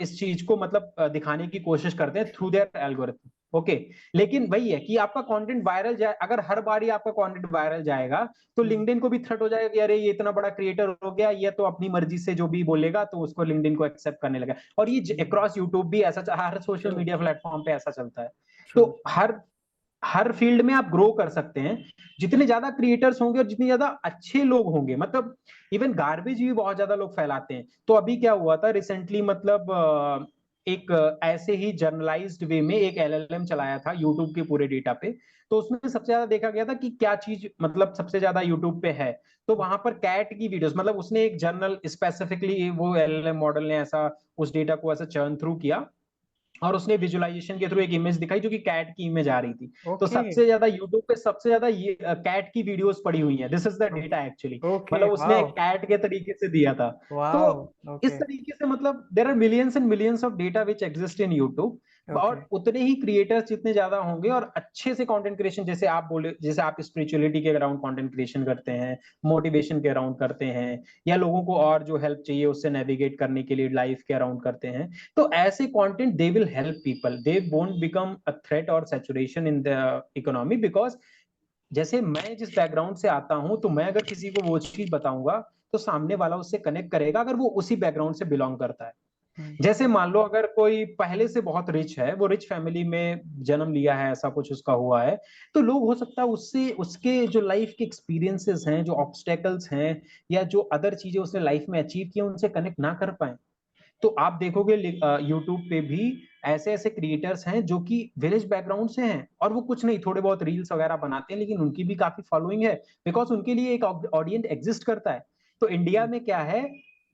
इस चीज को मतलब दिखाने की कोशिश करते हैं थ्रू देयर एल्गोरिथम। ओके, लेकिन वही है कि आपका कंटेंट वायरल जाए, अगर हर बार ही आपका कंटेंट वायरल जाएगा तो लिंक्डइन को भी थ्रेट हो जाएगा कि अरे ये इतना बड़ा क्रिएटर हो गया, ये तो अपनी मर्जी से जो भी बोलेगा तो उसको लिंक्डइन को एक्सेप्ट करने लगा। और ये अक्रॉस यूट्यूब भी ऐसा, हर सोशल मीडिया प्लेटफॉर्म पे ऐसा चलता है। तो हर फील्ड में आप ग्रो कर सकते हैं जितने ज्यादा क्रिएटर्स होंगे और जितने ज्यादा अच्छे लोग होंगे। मतलब इवन गार्बेज भी बहुत ज्यादा लोग फैलाते हैं। तो अभी क्या हुआ था रिसेंटली, मतलब एक ऐसे ही जर्नलाइज्ड वे में एक एलएलएम चलाया था यूट्यूब के पूरे डेटा पे। तो उसमें सबसे ज्यादा देखा गया था कि क्या चीज मतलब सबसे ज्यादा यूट्यूब पे है। तो वहां पर कैट की वीडियोस, मतलब उसने एक जर्नल स्पेसिफिकली, वो एलएलएम मॉडल ने ऐसा उस डेटा को ऐसा चर्न थ्रू किया और उसने विजुअलाइजेशन के थ्रू एक इमेज दिखाई जो कि कैट की इमेज आ रही थी। तो ओके सबसे ज्यादा यूट्यूब पे सबसे ज्यादा ये कैट की वीडियोस पड़ी हुई हैं। This is the data actually, okay मतलब उसने वाओ एक कैट के तरीके से दिया था। तो वाओ इस ओके तरीके से मतलब there are millions and millions of data which exist in YouTube. Okay और उतने ही क्रिएटर्स जितने ज्यादा होंगे और अच्छे से कंटेंट क्रिएशन, जैसे आप बोले, जैसे आप स्पिरिचुअलिटी के अराउंड कंटेंट क्रिएशन करते हैं, मोटिवेशन के अराउंड करते हैं, या लोगों को और जो हेल्प चाहिए उससे नेविगेट करने के लिए लाइफ के अराउंड करते हैं, तो ऐसे content they will help people, they won't become a threat और saturation in the economy. Because जैसे मैं जिस बैकग्राउंड से आता हूं, तो मैं अगर किसी को वो चीज बताऊंगा तो सामने वाला उससे कनेक्ट करेगा अगर वो उसी बैकग्राउंड से बिलोंग करता है। जैसे मान लो अगर कोई पहले से बहुत रिच है, वो रिच फैमिली में जन्म लिया है, ऐसा कुछ उसका हुआ है, तो लोग हो सकता है उससे उसके जो लाइफ के एक्सपीरियंसेस हैं, जो ऑब्स्टेकल्स हैं, या जो अदर चीजें उसने लाइफ में अचीव की उनसे कनेक्ट ना कर पाए। तो आप देखोगे यूट्यूब पे भी ऐसे ऐसे क्रिएटर्स हैं जो कि विलेज बैकग्राउंड से हैं, और वो कुछ नहीं, थोड़े बहुत रील्स वगैरह बनाते हैं, लेकिन उनकी भी काफी फॉलोइंग है, बिकॉज उनके लिए एक ऑडियंस एग्जिस्ट करता है। तो इंडिया में क्या है,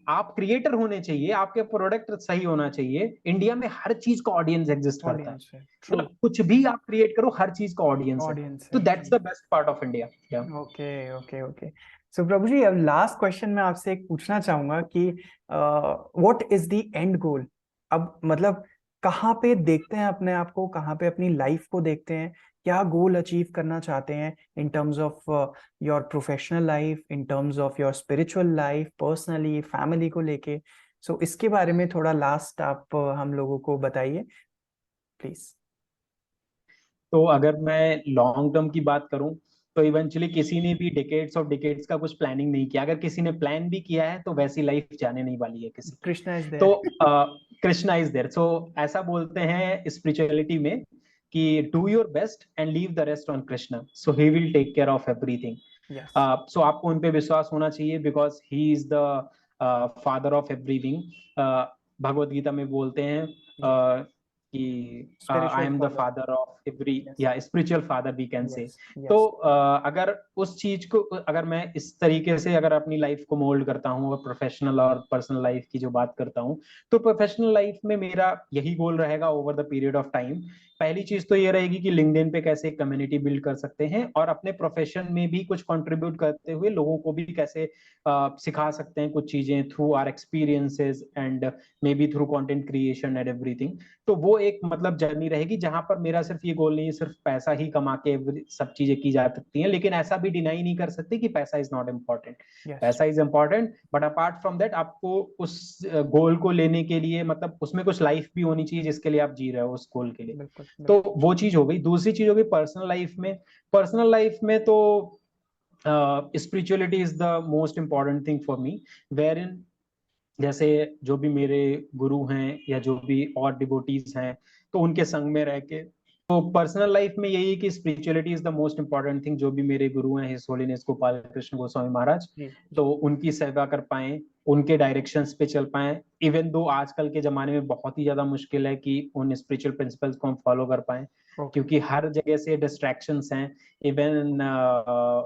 आप क्रिएटर होने चाहिए, आपके प्रोडक्ट सही होना चाहिए, इंडिया में हर चीज का ऑडियंस एग्जिस्ट करता है। ऑडियंस है ट्रू मतलब कुछ भी आप क्रिएट करो, हर चीज का ऑडियंस है। ऑडियंस तो है that's the best part of India. Okay okay okay so Prabhu ji अब लास्ट क्वेश्चन मैं आपसे एक पूछना चाहूंगा कि what is the end goal. अब मतलब कहाँ पे देखते हैं अपने आप को, कहाँ पे अपनी लाइफ को देखते हैं, क्या गोल अचीव करना चाहते हैं in terms of your professional life, in terms of your spiritual life, personally, family को लेके। सो इसके बारे में थोड़ा लास्ट आप हम लोगों को बताइए प्लीज। तो अगर मैं लॉन्ग टर्म की बात करूं, तो इवेंचुअली किसी ने भी डिकेड्स ऑफ डिकेड्स का कुछ प्लानिंग नहीं किया। अगर किसी ने प्लान भी किया है तो वैसी लाइफ जाने नहीं वाली है किसी की। कृष्णा इज तो there. Krishna is there. So ऐसा बोलते हैं स्पिरिचुअलिटी में कि do your best and leave the rest on Krishna, so he will take care of everything. Yes so आपको उन पे विश्वास होना चाहिए, because he is the father of everything. Bhagavad Gita में बोलते हैं कि I spiritual am the father. Father of every, yes yeah spiritual father we can से। यस तो यस अगर उस चीज को, अगर मैं इस तरीके से अगर अपनी लाइफ को मोल्ड करता हूँ और प्रोफेशनल और पर्सनल लाइफ की जो बात करता हूँ, तो प्रोफेशनल लाइफ में मेरा यही गोल रहेगा over the period of time. पहली चीज तो ये रहेगी कि लिंक्डइन पे कैसे एक कम्युनिटी बिल्ड कर सकते हैं, और अपने प्रोफेशन में भी कुछ कंट्रीब्यूट करते हुए लोगों को भी कैसे सिखा सकते हैं कुछ चीजें through are experiences and maybe through content creation and everything. तो वो एक मतलब जर्नी रहेगी जहां पर मेरा सिर्फ ये गोल नहीं है सिर्फ पैसा ही कमा के सब चीजें की जा सकती हैं, लेकिन ऐसा भी डिनाई नहीं कर सकते कि पैसा इज नॉट इम्पॉर्टेंट। यस पैसा is important, but apart from that आपको उस गोल को लेने के लिए मतलब उसमें कुछ लाइफ भी होनी चाहिए जिसके लिए आप जी रहे हो उस गोल के लिए। बिल्कुल तो बिल्कुल वो चीज हो गई। दूसरी चीज हो गई पर्सनल लाइफ में। पर्सनल लाइफ में तो spirituality is the most important thing for me, where in जैसे जो भी मेरे गुरु हैं या जो भी और डिवोटीज हैं, तो उनके संग में रह के, तो पर्सनल लाइफ में यही है कि spirituality is the most important thing. जो भी मेरे गुरु हैं हिज होलीनेस गोपाल कृष्ण गोस्वामी महाराज, जी तो जी उनकी सेवा कर पाए, उनके डायरेक्शंस पे चल पाए। इवन दो आजकल के जमाने में बहुत ही ज्यादा मुश्किल है कि उन स्पिरिचुअल प्रिंसिपल्स को हम फॉलो कर पाए, ओके क्योंकि हर जगह से डिस्ट्रैक्शंस हैं। Even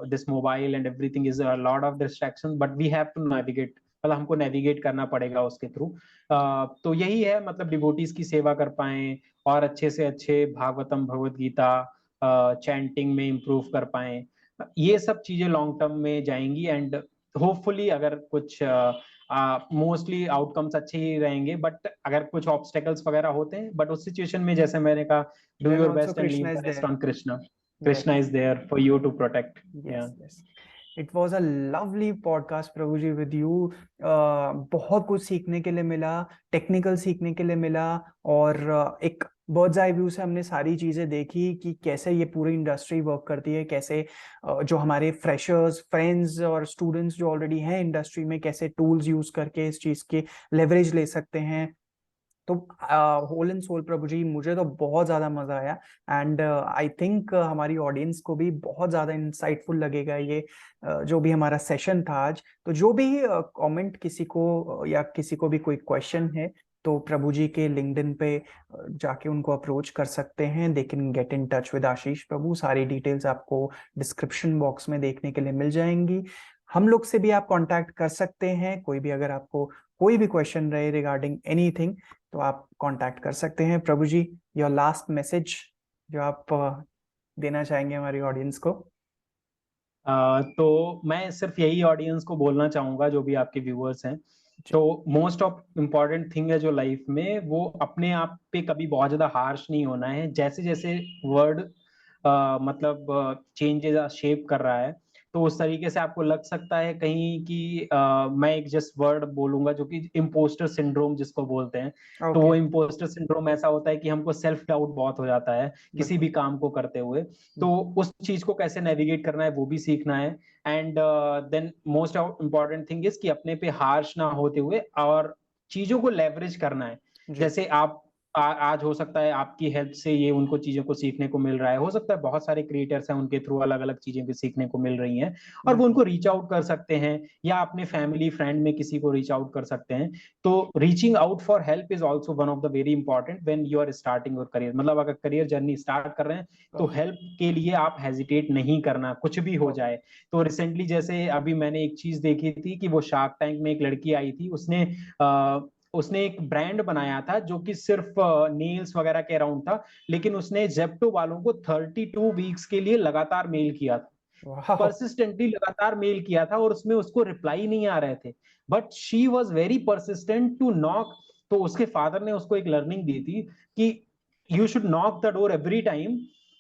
this mobile and everything is a lot of distraction, but we have to navigate, मतलब हमको नेविगेट करना पड़ेगा उसके थ्रू। तो यही है, मतलब डिवोटीज की सेवा कर पाए, और अच्छे से अच्छे भागवतम भगवत गीता चैंटिंग में इम्प्रूव कर पाए, ये सब चीजें लॉन्ग टर्म में जाएंगी। एंड होपफुली अगर कुछ मोस्टली आउटकम्स अच्छे ही रहेंगे, बट अगर कुछ ऑब्स्टेकल्स वगैरह होते हैं, बट उस सिचुएशन में जैसे मैंने कहा, do Then your also best and leave Krishna the is rest there. On Krishna. Yes, Krishna is there for you to protect. yes, Yeah. yes. It was a lovely podcast, Prabhu ji, with you. बहुत कुछ सीखने के लिए मिला, टेक्निकल सीखने के लिए मिला, और एक बर्ड्स आई व्यू से हमने सारी चीजें देखी कि कैसे ये पूरी इंडस्ट्री वर्क करती है, कैसे जो हमारे फ्रेशर्स, फ्रेंड्स और स्टूडेंट्स जो ऑलरेडी हैं इंडस्ट्री में, कैसे टूल्स यूज करके इस चीज के लेवरेज ले सकते हैं. तो होल एंड सोल प्रभु जी, मुझे तो बहुत ज्यादा मजा आया, एंड आई थिंक हमारी ऑडियंस को भी बहुत ज्यादा इंसाइटफुल लगेगा ये जो भी हमारा सेशन था आज. तो जो भी कमेंट किसी को या किसी को भी कोई क्वेश्चन है, तो प्रभु जी के लिंक्डइन पे जाके उनको अप्रोच कर सकते हैं. They can get in touch with Ashish Prabhu. सारी डिटेल्स आपको डिस्क्रिप्शन बॉक्स में देखने के लिए मिल जाएंगी. हम लोग से भी आप कांटेक्ट कर सकते हैं. कोई भी अगर आपको कोई भी क्वेश्चन रहे रिगार्डिंग एनीथिंग, तो आप कांटेक्ट कर सकते हैं. प्रभु जी, योर लास्ट मैसेज जो आप देना चाहेंगे हमारी ऑडियंस को. तो मैं सिर्फ यही ऑडियंस को बोलना चाहूंगा, जो भी आपके व्यूअर्स हैं, तो मोस्ट ऑफ इम्पॉर्टेंट थिंग है जो लाइफ में, वो अपने आप पे कभी बहुत ज्यादा हार्श नहीं होना है. जैसे जैसे वर्ड मतलब चेंजेस शेप कर रहा है, तो उस तरीके से आपको लग सकता है कहीं कि मैं एक जस्ट वर्ड बोलूंगा जो कि इम्पोस्टर सिंड्रोम जिसको बोलते हैं. तो वो इम्पोस्टर सिंड्रोम ऐसा होता है कि हमको सेल्फ डाउट बहुत हो जाता है किसी भी काम को करते हुए. तो उस चीज को कैसे नेविगेट करना है वो भी सीखना है. And then most important thing is कि अपने पे हार्श ना होते हुए और चीजों को लेवरेज करना है. जैसे आप आज हो सकता है आपकी हेल्प से ये उनको चीजों को सीखने को मिल रहा है, हो सकता है बहुत सारे क्रिएटर्स हैं उनके थ्रू अलग अलग चीजें भी सीखने को मिल रही हैं, और वो उनको रीच आउट कर सकते हैं, या अपने फैमिली फ्रेंड में किसी को रीच आउट कर सकते हैं. तो reaching out for help is also one of the very important when you are starting your career. मतलब अगर करियर जर्नी स्टार्ट कर रहे हैं तो हेल्प के लिए आप हेजिटेट नहीं करना, कुछ भी हो जाए. तो रिसेंटली जैसे अभी मैंने एक चीज देखी थी कि वो शार्क टैंक में एक लड़की आई थी, उसने एक ब्रांड बनाया था जो कि सिर्फ नेल्स वगैरह के अराउंड था, लेकिन उसने जेप्टो वालों को 32 वीक्स के लिए लगातार मेल किया था, परसिस्टेंटली लगातार मेल किया था, और उसमें उसको रिप्लाई नहीं आ रहे थे. But she was very persistent to knock. तो उसके फादर ने उसको एक लर्निंग दी थी कि you should knock the door every time,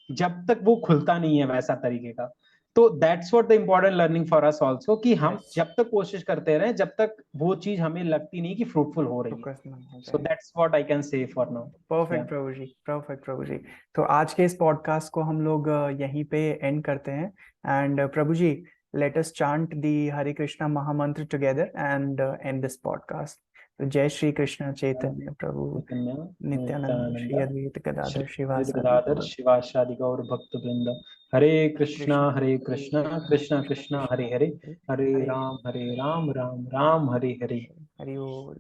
जब तक वो खुलता नहीं है वैसा तरीके का. तो that's what the important learning for us also, कि हम जब तक कोशिश करते रहे, जब तक वो चीज हमें लगती नहीं कि फ्रूटफुल हो रही है. So that's what I can say for now. Perfect Prabhu ji, perfect Prabhu ji. तो आज के इस पॉडकास्ट को हम लोग यहीं पे एंड करते हैं. And Prabhu ji, let us chant the Hare Krishna mahamantra together and end this podcast. तो जय श्री कृष्ण चैतन्य प्रभु नित्यानंद श्री अद्वैत गदाधर शिवासादि गौर भक्त वृंद. हरे कृष्णा कृष्णा कृष्णा हरे हरे, हरे राम राम राम हरे हरे. हरि बोल.